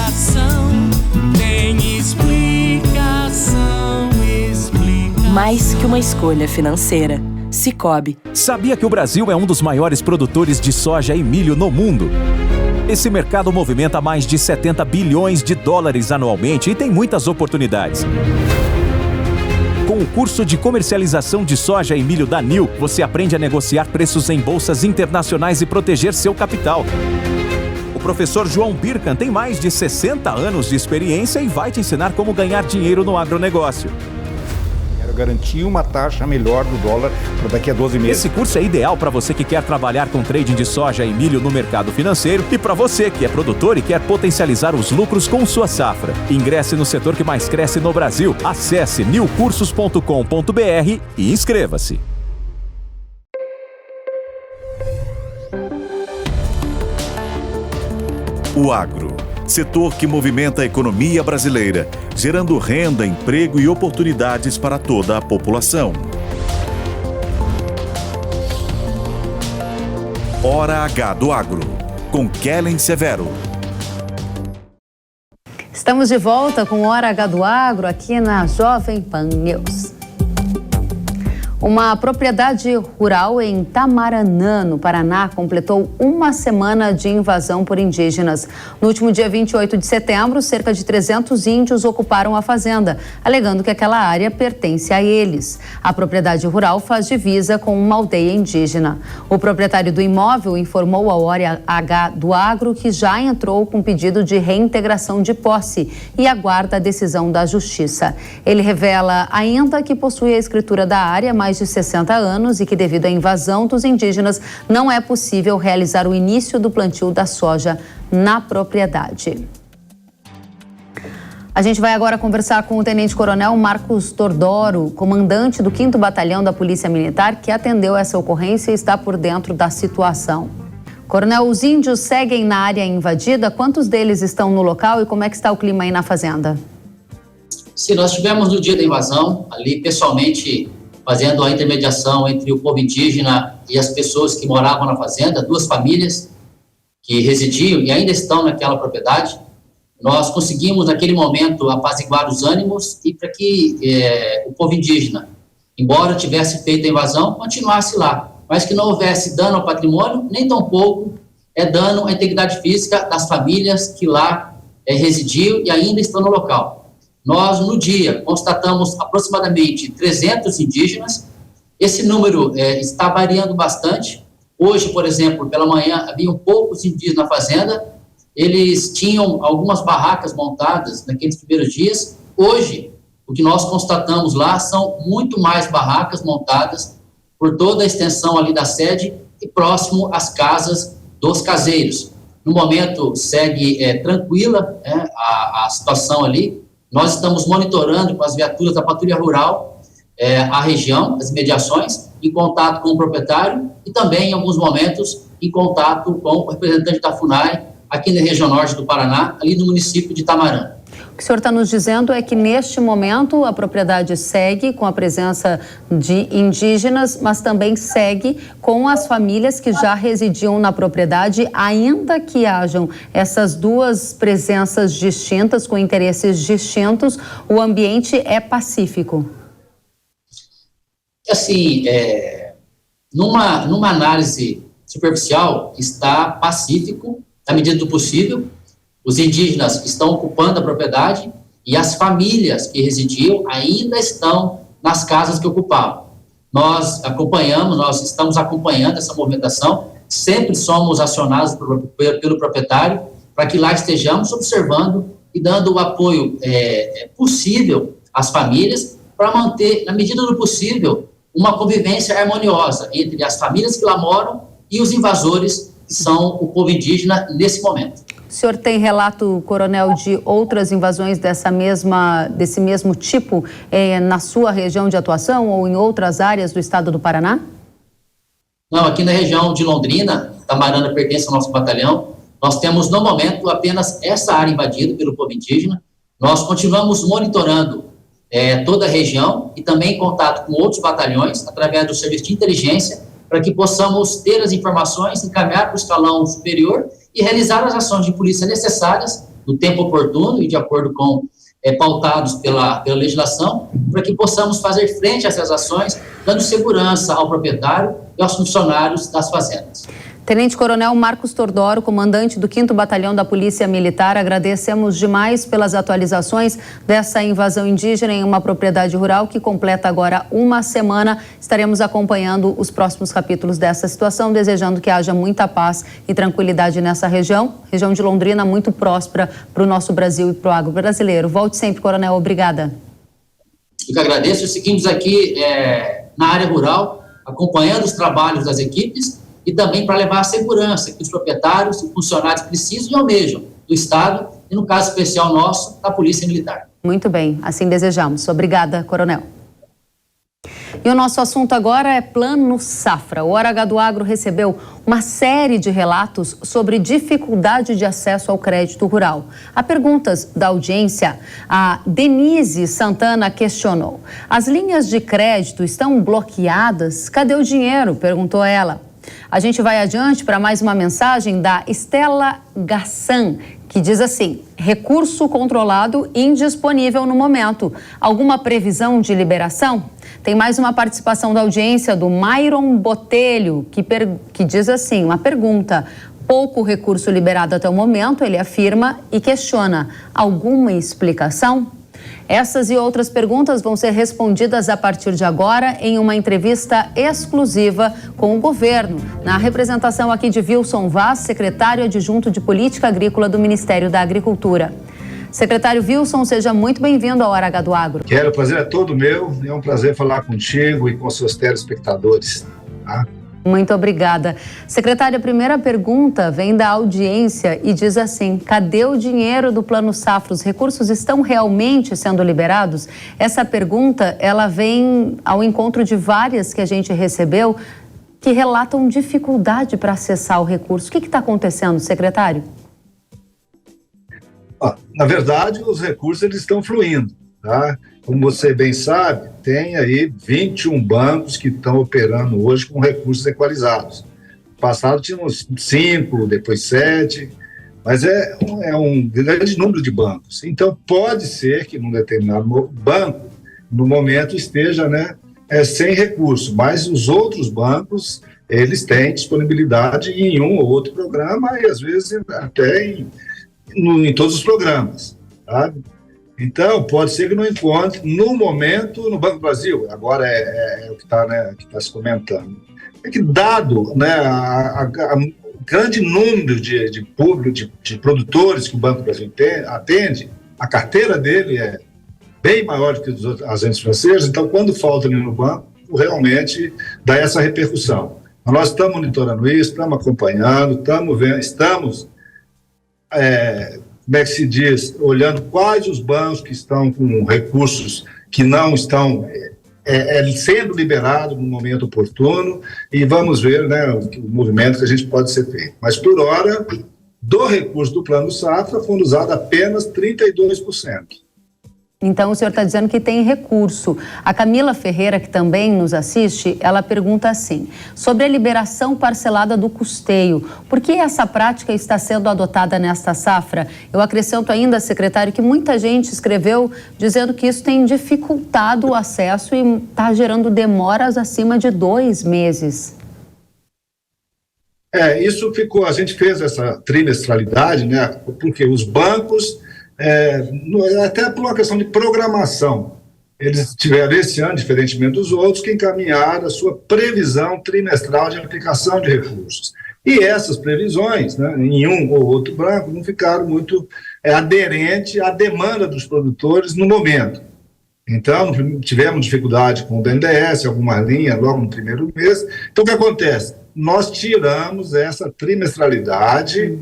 Speaker 10: Mais que uma escolha financeira. Cicobi.
Speaker 2: Sabia que o Brasil é um dos maiores produtores de soja e milho no mundo? Esse mercado movimenta mais de 70 bilhões de dólares anualmente e tem muitas oportunidades. Com o curso de comercialização de soja e milho da NIL, você aprende a negociar preços em bolsas internacionais e proteger seu capital. O professor João Birkan tem mais de 60 anos de experiência e vai te ensinar como ganhar dinheiro no agronegócio.
Speaker 11: Garantir uma taxa melhor do dólar para daqui a 12 meses.
Speaker 2: Esse curso é ideal para você que quer trabalhar com trading de soja e milho no mercado financeiro e para você que é produtor e quer potencializar os lucros com sua safra. Ingresse no setor que mais cresce no Brasil. Acesse newcursos.com.br e inscreva-se.
Speaker 1: O agro, setor que movimenta a economia brasileira, gerando renda, emprego e oportunidades para toda a população. Hora H do Agro, com Kellen Severo.
Speaker 3: Estamos de volta com Hora H do Agro aqui na Jovem Pan News. Uma propriedade rural em Tamaranã, no Paraná, completou uma semana de invasão por indígenas. No último dia 28 de setembro, cerca de 300 índios ocuparam a fazenda, alegando que aquela área pertence a eles. A propriedade rural faz divisa com uma aldeia indígena. O proprietário do imóvel informou ao Hora H do Agro que já entrou com pedido de reintegração de posse e aguarda a decisão da Justiça. Ele revela ainda que possui a escritura da área, mais de 60 anos e que devido à invasão dos indígenas não é possível realizar o início do plantio da soja na propriedade. A gente vai agora conversar com o Tenente-Coronel Marcos Tordoro, comandante do 5º Batalhão da Polícia Militar, que atendeu essa ocorrência e está por dentro da situação. Coronel, os índios seguem na área invadida? Quantos deles estão no local e como é que está o clima aí na fazenda?
Speaker 12: Sim, nós tivemos no dia da invasão, ali pessoalmente fazendo a intermediação entre o povo indígena e as pessoas que moravam na fazenda, 2 famílias que residiam e ainda estão naquela propriedade. Nós conseguimos, naquele momento, apaziguar os ânimos e para que o povo indígena, embora tivesse feito a invasão, continuasse lá, mas que não houvesse dano ao patrimônio, nem tampouco dano à integridade física das famílias que lá residiu e ainda estão no local. Nós, no dia, constatamos aproximadamente 300 indígenas. Esse número está variando bastante. Hoje, por exemplo, pela manhã, haviam poucos indígenas na fazenda. Eles tinham algumas barracas montadas naqueles primeiros dias. Hoje, o que nós constatamos lá são muito mais barracas montadas por toda a extensão ali da sede e próximo às casas dos caseiros. No momento, segue tranquila a situação ali. Nós estamos monitorando com as viaturas da Patrulha Rural a região, as imediações, em contato com o proprietário e também, em alguns momentos, em contato com o representante da FUNAI, aqui na região norte do Paraná, ali no município de Itamarã.
Speaker 3: O que o senhor está nos dizendo é que, neste momento, a propriedade segue com a presença de indígenas, mas também segue com as famílias que já residiam na propriedade, ainda que hajam essas duas presenças distintas, com interesses distintos, o ambiente é pacífico.
Speaker 12: Assim, numa análise superficial, está pacífico, na medida do possível. Os indígenas estão ocupando a propriedade e as famílias que residiam ainda estão nas casas que ocupavam. Nós estamos acompanhando essa movimentação, sempre somos acionados pelo proprietário para que lá estejamos observando e dando o apoio possível às famílias para manter, na medida do possível, uma convivência harmoniosa entre as famílias que lá moram e os invasores, que são o povo indígena nesse momento.
Speaker 3: O senhor tem relato, coronel, de outras invasões desse mesmo tipo na sua região de atuação ou em outras áreas do estado do Paraná?
Speaker 12: Não, aqui na região de Londrina, Itamarã pertence ao nosso batalhão, nós temos no momento apenas essa área invadida pelo povo indígena. Nós continuamos monitorando toda a região e também em contato com outros batalhões através do serviço de inteligência para que possamos ter as informações, encaminhar para o escalão superior e realizar as ações de polícia necessárias no tempo oportuno e de acordo com pautados pela legislação, para que possamos fazer frente a essas ações, dando segurança ao proprietário e aos funcionários das fazendas.
Speaker 3: Tenente Coronel Marcos Tordoro, comandante do 5º Batalhão da Polícia Militar, agradecemos demais pelas atualizações dessa invasão indígena em uma propriedade rural que completa agora uma semana. Estaremos acompanhando os próximos capítulos dessa situação, desejando que haja muita paz e tranquilidade nessa região de Londrina muito próspera para o nosso Brasil e para o agro brasileiro. Volte sempre, Coronel. Obrigada.
Speaker 12: Eu que agradeço. Seguimos aqui na área rural, acompanhando os trabalhos das equipes e também para levar a segurança que os proprietários e funcionários precisam e almejam do Estado e, no caso especial nosso, da Polícia Militar.
Speaker 3: Muito bem, assim desejamos. Obrigada, Coronel. E o nosso assunto agora é Plano Safra. O Hora H do Agro recebeu uma série de relatos sobre dificuldade de acesso ao crédito rural. A perguntas da audiência, a Denise Santana questionou: as linhas de crédito estão bloqueadas? Cadê o dinheiro? Perguntou ela. A gente vai adiante para mais uma mensagem da Estela Gassan, que diz assim: recurso controlado indisponível no momento. Alguma previsão de liberação? Tem mais uma participação da audiência do Myron Botelho, que diz assim, uma pergunta: pouco recurso liberado até o momento, ele afirma e questiona: alguma explicação? Essas e outras perguntas vão ser respondidas a partir de agora em uma entrevista exclusiva com o governo, na representação aqui de Wilson Vaz, secretário adjunto de Política Agrícola do Ministério da Agricultura. Secretário Wilson, seja muito bem-vindo ao Hora H do Agro.
Speaker 13: Quero, o prazer é todo meu, é um prazer falar contigo e com seus telespectadores. Tá?
Speaker 3: Muito obrigada. Secretária, a primeira pergunta vem da audiência e diz assim: cadê o dinheiro do Plano Safra? Os recursos estão realmente sendo liberados? Essa pergunta, ela vem ao encontro de várias que a gente recebeu que relatam dificuldade para acessar o recurso. O que está acontecendo, secretário?
Speaker 13: Na verdade, os recursos eles estão fluindo, tá? Como você bem sabe, tem aí 21 bancos que estão operando hoje com recursos equalizados. No passado tínhamos 5, depois 7, mas é um grande número de bancos. Então, pode ser que num determinado banco, no momento, esteja sem recurso, mas os outros bancos, eles têm disponibilidade em um ou outro programa e, às vezes, até em em todos os programas, sabe? Então, pode ser que não encontre, no momento, no Banco do Brasil, agora é o que está se comentando. É que, dado, né, o grande número de público, de produtores que o Banco do Brasil atende, a carteira dele é bem maior do que os outros agentes financeiros, então, quando falta ali no banco, realmente dá essa repercussão. Nós estamos monitorando isso, estamos acompanhando, estamos vendo, como é que se diz, olhando quais os bancos que estão com recursos que não estão sendo liberados no momento oportuno, e vamos ver, né, o movimento que a gente pode ser feito. Mas, por hora, do recurso do Plano Safra, foram usados apenas 32%.
Speaker 3: Então, o senhor está dizendo que tem recurso. A Camila Ferreira, que também nos assiste, ela pergunta assim, sobre a liberação parcelada do custeio. Por que essa prática está sendo adotada nesta safra? Eu acrescento ainda, secretário, que muita gente escreveu dizendo que isso tem dificultado o acesso e está gerando demoras acima de 2 meses.
Speaker 13: Isso ficou, a gente fez essa trimestralidade, né, porque os bancos... até por uma questão de programação, eles tiveram esse ano, diferentemente dos outros, que encaminharam a sua previsão trimestral de aplicação de recursos. E essas previsões, né, em um ou outro banco, não ficaram muito aderentes à demanda dos produtores no momento. Então, tivemos dificuldade com o BNDES, algumas linhas logo no primeiro mês. Então, o que acontece? Nós tiramos essa trimestralidade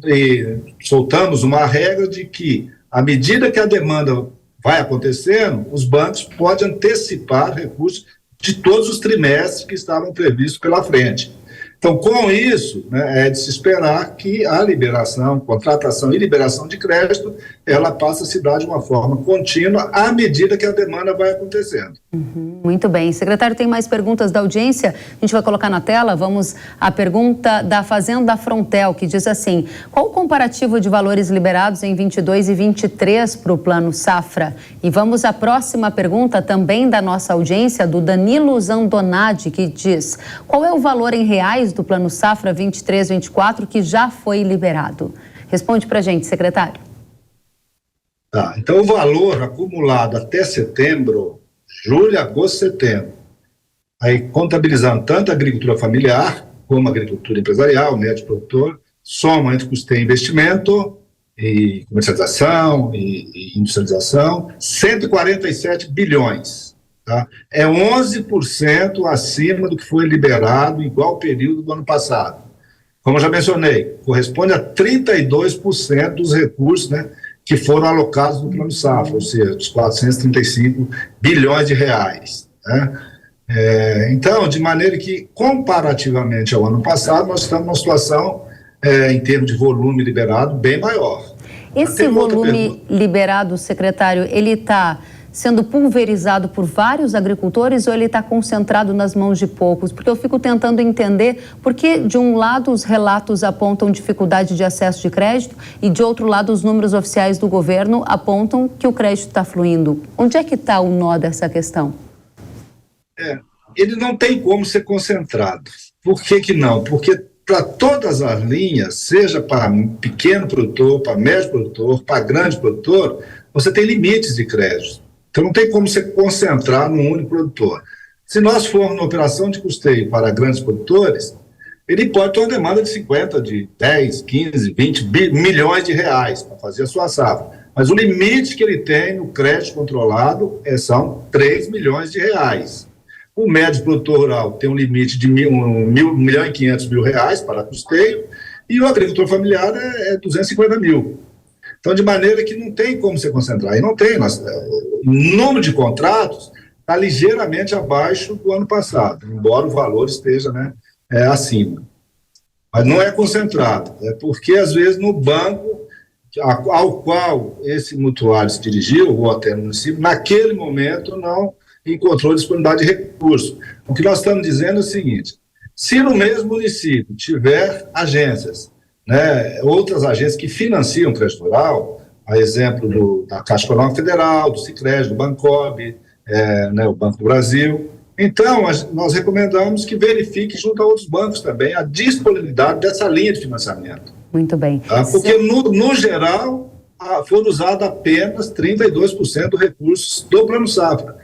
Speaker 13: e soltamos uma regra de que, à medida que a demanda vai acontecendo, os bancos podem antecipar recursos de todos os trimestres que estavam previstos pela frente. Então, com isso, né, é de se esperar que a liberação, contratação e liberação de crédito, ela passe a se dar de uma forma contínua à medida que a demanda vai acontecendo.
Speaker 3: Muito bem. Secretário, tem mais perguntas da audiência? A gente vai colocar na tela. Vamos à pergunta da Fazenda Frontel, que diz assim, qual o comparativo de valores liberados em 22 e 23 para o Plano Safra? E vamos à próxima pergunta, também da nossa audiência, do Danilo Zandonadi, que diz, qual é o valor em reais do Plano Safra 23-24 que já foi liberado? Responde para a gente, secretário.
Speaker 13: Então, o valor acumulado até setembro, julho, agosto, setembro, aí contabilizando tanto a agricultura familiar como a agricultura empresarial, médio produtor, soma entre custeio e investimento, e comercialização e industrialização, 147 bilhões. Tá? É 11% acima do que foi liberado em igual período do ano passado. Como eu já mencionei, corresponde a 32% dos recursos, né, que foram alocados no Plano Safra, ou seja, dos 435 bilhões de reais. Né? Então, de maneira que, comparativamente ao ano passado, nós estamos numa situação, em termos de volume liberado, bem maior.
Speaker 3: Esse volume liberado, secretário, ele está sendo pulverizado por vários agricultores ou ele está concentrado nas mãos de poucos? Porque eu fico tentando entender por que, de um lado, os relatos apontam dificuldade de acesso de crédito e, de outro lado, os números oficiais do governo apontam que o crédito está fluindo. Onde é que está o nó dessa questão?
Speaker 13: Ele não tem como ser concentrado. Por que não? Porque para todas as linhas, seja para pequeno produtor, para médio produtor, para grande produtor, você tem limites de crédito. Então, não tem como se concentrar num único produtor. Se nós formos na operação de custeio para grandes produtores, ele pode ter uma demanda de 50, de 10, 15, 20 milhões de reais para fazer a sua safra. Mas o limite que ele tem no crédito controlado são 3 milhões de reais. O médio produtor rural tem um limite de 1 milhão e 500 mil reais para custeio e o agricultor familiar é 250 mil. Então, de maneira que não tem como se concentrar. E não tem. O número de contratos está ligeiramente abaixo do ano passado, embora o valor esteja, né, acima. Mas não é concentrado. É porque, às vezes, no banco ao qual esse mutuário se dirigiu, ou até no município, naquele momento não encontrou disponibilidade de recursos. O que nós estamos dizendo é o seguinte, se no mesmo município tiver agências, né, outras agências que financiam o crédito rural, a exemplo da Caixa Econômica Federal, do Sicredi, do Bancob, né, o Banco do Brasil. Então, nós recomendamos que verifique junto a outros bancos também a disponibilidade dessa linha de financiamento.
Speaker 3: Muito bem.
Speaker 13: Porque, no geral, foram usados apenas 32% dos recursos do Plano Safra.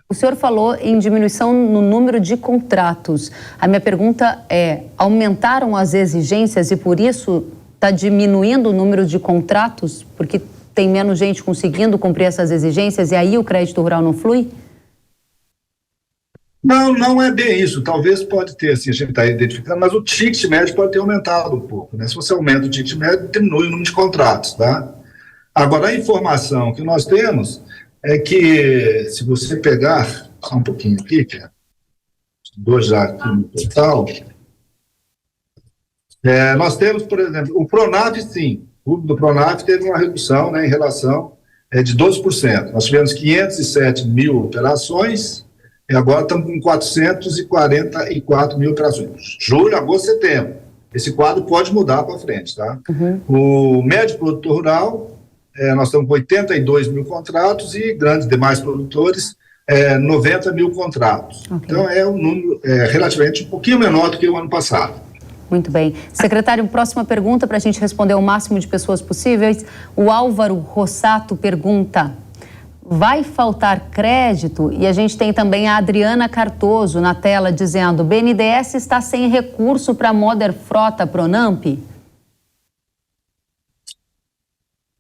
Speaker 3: O senhor falou em diminuição no número de contratos. A minha pergunta é, aumentaram as exigências e por isso está diminuindo o número de contratos? Porque tem menos gente conseguindo cumprir essas exigências e aí o crédito rural não flui?
Speaker 13: Não é bem isso. Talvez pode ter, assim, a gente está identificando, mas o ticket médio pode ter aumentado um pouco, né? Se você aumenta o ticket médio, diminui o número de contratos, tá? Agora, a informação que nós temos é que, se você pegar, só um pouquinho aqui, que é 2 já aqui no total, nós temos, por exemplo, o Pronaf, sim, o do Pronaf teve uma redução, né, em relação de 12%. Nós tivemos 507 mil operações, e agora estamos com 444 mil operações. Julho, agosto, setembro. Esse quadro pode mudar para frente, tá? O médio produtor rural, nós estamos com 82 mil contratos e grandes demais produtores, 90 mil contratos. Então, é um número relativamente um pouquinho menor do que o ano passado.
Speaker 3: Muito bem. Secretário, próxima pergunta para a gente responder ao máximo de pessoas possíveis. O Álvaro Rossato pergunta: vai faltar crédito? E a gente tem também a Adriana Cartoso na tela dizendo: BNDES está sem recurso para Moder Frota Pronamp?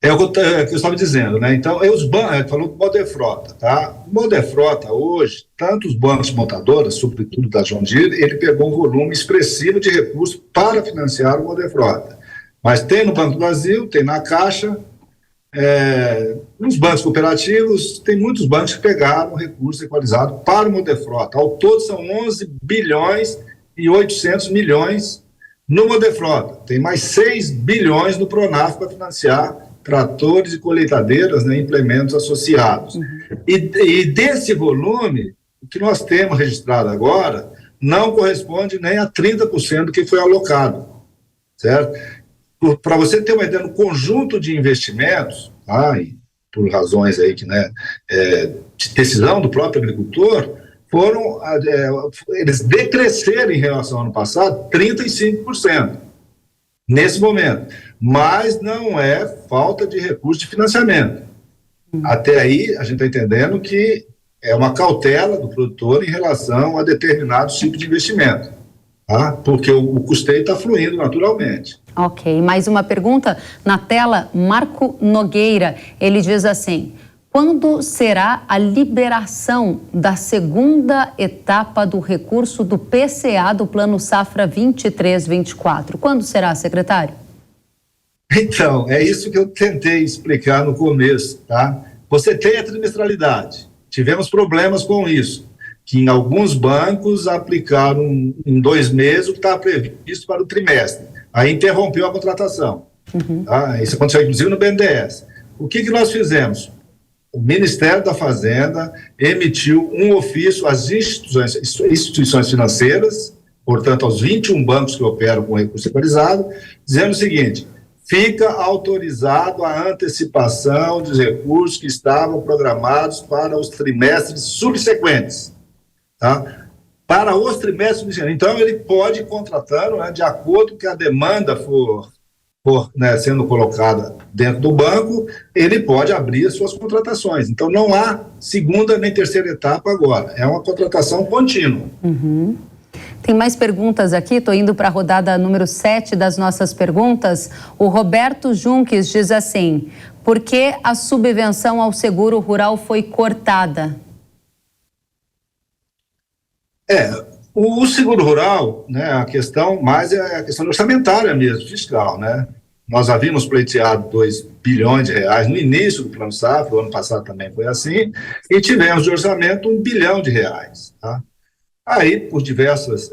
Speaker 13: É o que eu estava dizendo, né? Então, os bancos, falou do Moder Frota, tá? O Moder Frota, hoje, tanto os bancos montadoras, sobretudo da John Deere, ele pegou um volume expressivo de recursos para financiar o Moder Frota. Mas tem no Banco do Brasil, tem na Caixa, nos bancos cooperativos, tem muitos bancos que pegaram recurso equalizado para o Moder Frota. Ao todo são 11 bilhões e 800 milhões no Moder Frota. Tem mais 6 bilhões no Pronaf para financiar tratores e colheitadeiras, né, implementos associados. E desse volume, o que nós temos registrado agora não corresponde nem a 30% do que foi alocado, certo? Para você ter uma ideia, no conjunto de investimentos, e por razões aí que, né, de decisão do próprio agricultor, eles decresceram em relação ao ano passado 35%. Nesse momento, mas não é falta de recurso de financiamento. Até aí, a gente está entendendo que é uma cautela do produtor em relação a determinados tipos de investimento, tá? Porque o custeio está fluindo naturalmente.
Speaker 3: Ok, mais uma pergunta na tela, Marco Nogueira, ele diz assim: quando será a liberação da segunda etapa do recurso do PCA do Plano Safra 23-24? Quando será, secretário?
Speaker 13: Então, é isso que eu tentei explicar no começo, tá? Você tem a trimestralidade. Tivemos problemas com isso, que em alguns bancos aplicaram em 2 meses o que estava previsto para o trimestre. Aí interrompeu a contratação. Tá? Isso aconteceu, inclusive, no BNDES. O que nós fizemos? O Ministério da Fazenda emitiu um ofício às instituições financeiras, portanto, aos 21 bancos que operam com recurso equalizado, dizendo o seguinte: fica autorizado a antecipação dos recursos que estavam programados para os trimestres subsequentes, tá? Para os trimestres subsequentes. Então, ele pode ir contratando, né, de acordo com que a demanda for né, sendo colocada dentro do banco, ele pode abrir as suas contratações. Então, não há segunda nem terceira etapa agora. É uma contratação contínua.
Speaker 3: Tem mais perguntas aqui, estou indo para a rodada número 7 das nossas perguntas. O Roberto Junques diz assim: por que a subvenção ao seguro rural foi cortada?
Speaker 13: O seguro rural, né, a questão mais é a questão orçamentária mesmo, fiscal, né? Nós havíamos pleiteado 2 bilhões de reais no início do Plano Safra, o ano passado também foi assim, e tivemos de orçamento 1 bilhão de reais, tá? Aí, por diversas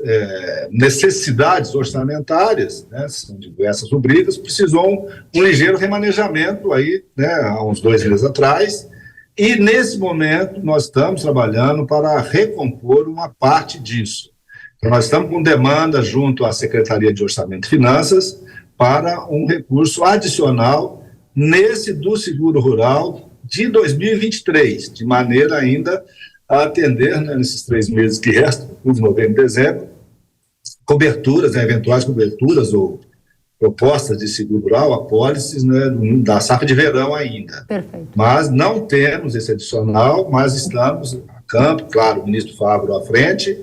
Speaker 13: necessidades orçamentárias, né, são diversas rubricas, precisou um ligeiro remanejamento aí, né, há uns 2 meses atrás, e nesse momento nós estamos trabalhando para recompor uma parte disso. Então, nós estamos com demanda junto à Secretaria de Orçamento e Finanças para um recurso adicional nesse do seguro rural de 2023, de maneira ainda a atender, né, nesses 3 meses que restam, de novembro e dezembro, coberturas, né, eventuais coberturas ou propostas de seguro rural, apólices, né, da safra de verão ainda.
Speaker 3: Perfeito.
Speaker 13: Mas não temos esse adicional, mas estamos a campo, claro, o ministro Fávaro à frente,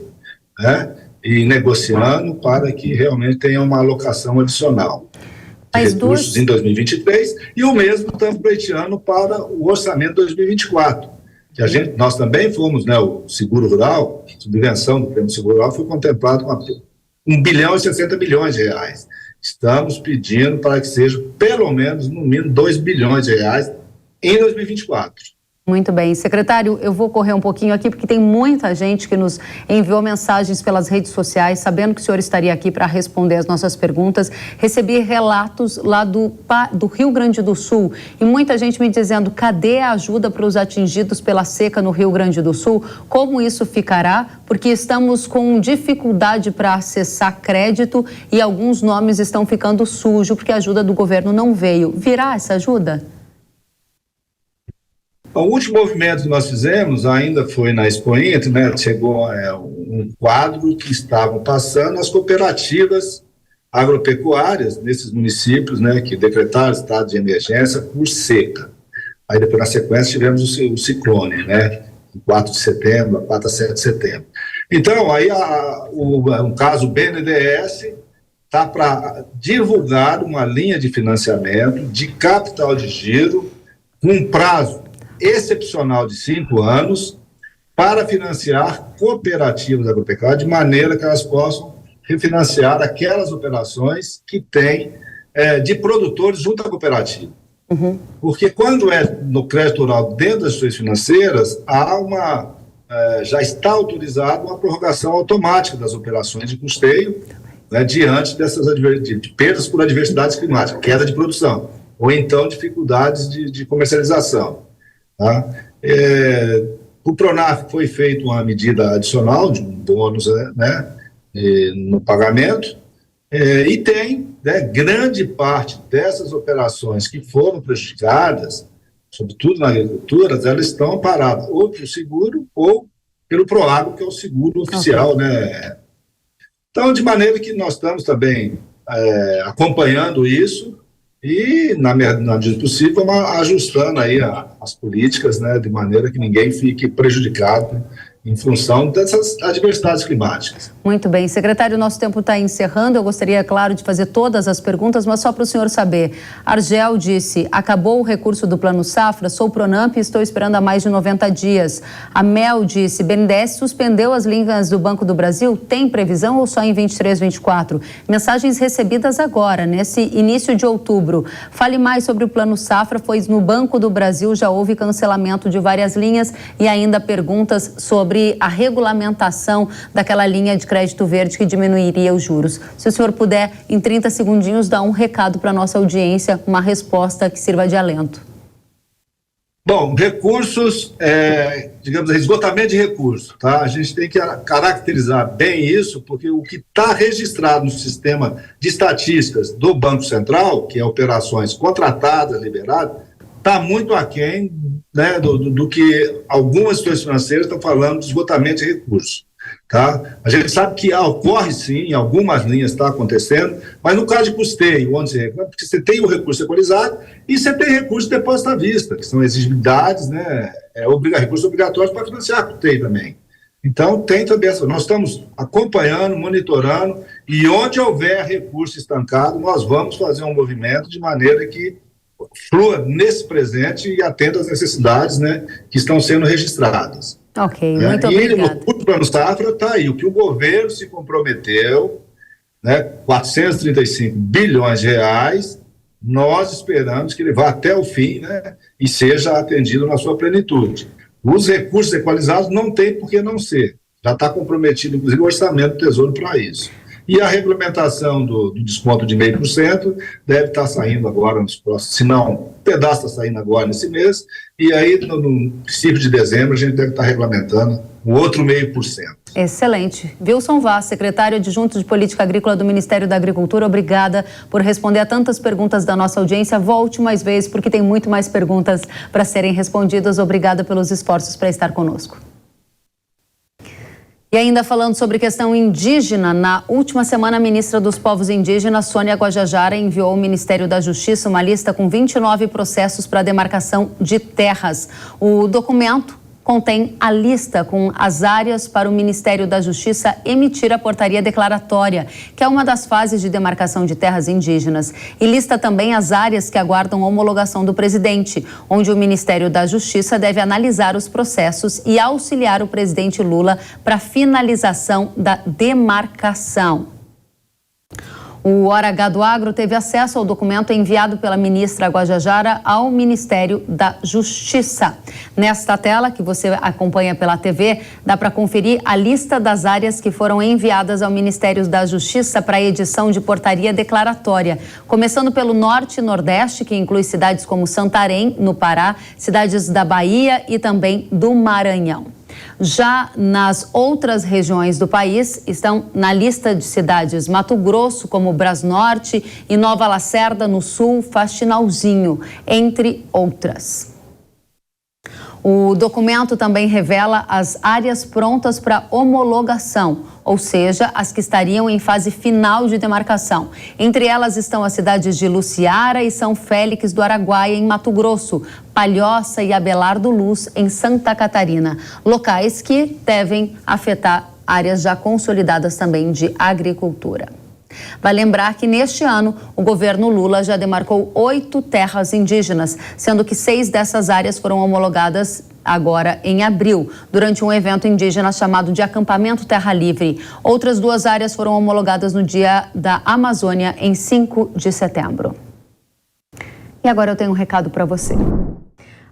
Speaker 13: né, e negociando para que realmente tenha uma alocação adicional de recursos em 2023, e o mesmo estamos pleiteando para o orçamento 2024, que nós também fomos, né, o seguro rural, a subvenção do prêmio seguro rural foi contemplado com 1 bilhão e 60 milhões de reais. Estamos pedindo para que seja pelo menos, no mínimo, 2 bilhões de reais em 2024.
Speaker 3: Muito bem. Secretário, eu vou correr um pouquinho aqui, porque tem muita gente que nos enviou mensagens pelas redes sociais, sabendo que o senhor estaria aqui para responder as nossas perguntas. Recebi relatos lá do Rio Grande do Sul e muita gente me dizendo, cadê a ajuda para os atingidos pela seca no Rio Grande do Sul? Como isso ficará? Porque estamos com dificuldade para acessar crédito e alguns nomes estão ficando sujos porque a ajuda do governo não veio. Virá essa ajuda?
Speaker 13: O último movimento que nós fizemos ainda foi na Expo Inter, né? Chegou um quadro que estavam passando as cooperativas agropecuárias nesses municípios, né, que decretaram estado de emergência por seca. Aí depois, na sequência, tivemos o ciclone, né, em 4 de setembro, a 4 a 7 de setembro. Então, aí um caso BNDES está para divulgar uma linha de financiamento de capital de giro com um prazo excepcional de 5 anos para financiar cooperativas agropecuárias de maneira que elas possam refinanciar aquelas operações que têm de produtores junto à cooperativa. Uhum. Porque quando é no crédito rural dentro das instituições financeiras, já está autorizada uma prorrogação automática das operações de custeio, né, diante dessas de perdas por adversidades climáticas, queda de produção, ou então dificuldades de comercialização. Tá? O Pronaf foi feita uma medida adicional de um bônus, né, no pagamento, e tem, né, grande parte dessas operações que foram prejudicadas, sobretudo na agricultura, elas estão amparadas ou pelo seguro ou pelo Proagro, que é o seguro oficial, né? Então, de maneira que nós estamos também acompanhando isso, e, na medida possível, vamos ajustando aí as políticas, né, de maneira que ninguém fique prejudicado em função dessas adversidades climáticas.
Speaker 3: Muito bem. Secretário, nosso tempo está encerrando. Eu gostaria, claro, de fazer todas as perguntas, mas só para o senhor saber. Argel disse, acabou o recurso do Plano Safra, sou Pronamp e estou esperando há mais de 90 dias. A Mel disse, BNDES suspendeu as linhas do Banco do Brasil, tem previsão ou só em 23, 24? Mensagens recebidas agora, nesse início de outubro. Fale mais sobre o Plano Safra, pois no Banco do Brasil já houve cancelamento de várias linhas e ainda perguntas sobre a regulamentação daquela linha de crédito verde que diminuiria os juros. Se o senhor puder, em 30 segundinhos, dar um recado para a nossa audiência, uma resposta que sirva de alento.
Speaker 13: Bom, recursos, digamos, esgotamento de recursos, tá? A gente tem que caracterizar bem isso, porque o que está registrado no sistema de estatísticas do Banco Central, que é operações contratadas, liberadas, está muito aquém, né, do que algumas instituições financeiras estão falando de esgotamento de recursos. Tá? A gente sabe que ocorre sim, em algumas linhas está acontecendo, mas no caso de custeio, onde porque você tem o recurso equalizado e você tem recurso de depósito à vista, que são exigibilidades, né, recursos obrigatórios para financiar custeio também. Então, tem também nós estamos acompanhando, monitorando, e onde houver recurso estancado, nós vamos fazer um movimento de maneira que flua nesse presente e atenda às necessidades, né, que estão sendo registradas.
Speaker 3: Ok, muito obrigada.
Speaker 13: E no Plano Safra está aí, o que o governo se comprometeu, né, 435 bilhões de reais, nós esperamos que ele vá até o fim, né, e seja atendido na sua plenitude. Os recursos equalizados não tem por que não ser, já está comprometido, inclusive, o orçamento do Tesouro para isso. E a regulamentação do desconto de 0,5% deve estar saindo agora nos próximos, se não, um pedaço está saindo agora nesse mês, e aí no princípio de dezembro a gente deve estar regulamentando o outro 0,5%.
Speaker 3: Excelente. Wilson Vaz, secretário adjunto de Política Agrícola do Ministério da Agricultura, obrigada por responder a tantas perguntas da nossa audiência. Volte mais vezes, porque tem muito mais perguntas para serem respondidas. Obrigada pelos esforços para estar conosco. E ainda falando sobre questão indígena, na última semana a ministra dos Povos Indígenas, Sônia Guajajara, enviou ao Ministério da Justiça uma lista com 29 processos para demarcação de terras. O documento contém a lista com as áreas para o Ministério da Justiça emitir a portaria declaratória, que é uma das fases de demarcação de terras indígenas, e lista também as áreas que aguardam homologação do presidente, onde o Ministério da Justiça deve analisar os processos e auxiliar o presidente Lula para a finalização da demarcação. O Hora H do Agro teve acesso ao documento enviado pela ministra Guajajara ao Ministério da Justiça. Nesta tela, que você acompanha pela TV, dá para conferir a lista das áreas que foram enviadas ao Ministério da Justiça para a edição de portaria declaratória. Começando pelo Norte e Nordeste, que inclui cidades como Santarém, no Pará, cidades da Bahia e também do Maranhão. Já nas outras regiões do país, estão na lista de cidades Mato Grosso, como Brasnorte, e Nova Lacerda, no Sul, Faxinalzinho, entre outras. O documento também revela as áreas prontas para homologação, ou seja, as que estariam em fase final de demarcação. Entre elas estão as cidades de Luciara e São Félix do Araguaia, em Mato Grosso, Palhoça e Abelardo Luz, em Santa Catarina, locais que devem afetar áreas já consolidadas também de agricultura. Vai lembrar que neste ano o governo Lula já demarcou 8 terras indígenas, sendo que 6 dessas áreas foram homologadas agora em abril, durante um evento indígena chamado de Acampamento Terra Livre. Outras 2 áreas foram homologadas no Dia da Amazônia, em 5 de setembro. E agora eu tenho um recado para você.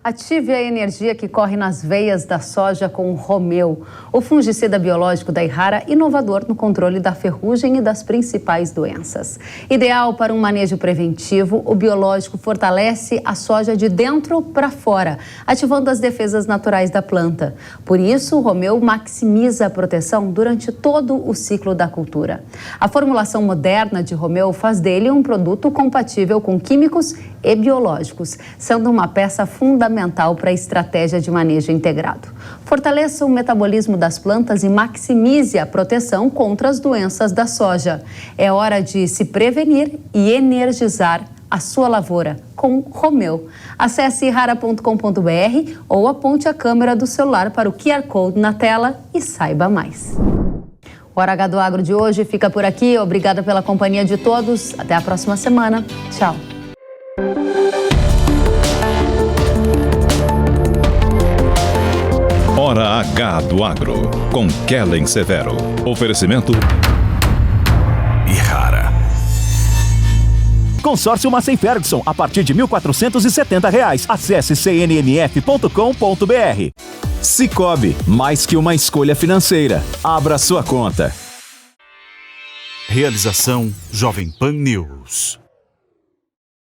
Speaker 3: Ative a energia que corre nas veias da soja com o Romeu, o fungicida biológico da Yara, inovador no controle da ferrugem e das principais doenças. Ideal para um manejo preventivo, o biológico fortalece a soja de dentro para fora, ativando as defesas naturais da planta. Por isso, o Romeu maximiza a proteção durante todo o ciclo da cultura. A formulação moderna de Romeu faz dele um produto compatível com químicos e biológicos, sendo uma peça fundamental para a estratégia de manejo integrado. Fortaleça o metabolismo das plantas e maximize a proteção contra as doenças da soja. É hora de se prevenir e energizar a sua lavoura com Romeu. Acesse rara.com.br ou aponte a câmera do celular para o QR Code na tela e saiba mais. O Hora H do Agro de hoje fica por aqui. Obrigada pela companhia de todos. Até a próxima semana. Tchau.
Speaker 1: Hora H do Agro, com Kellen Severo. Oferecimento
Speaker 2: Yara. Consórcio Massey Ferguson, a partir de R$ 1.470. Acesse cnmf.com.br. Sicoob, mais que uma escolha financeira. Abra sua conta.
Speaker 1: Realização Jovem Pan News.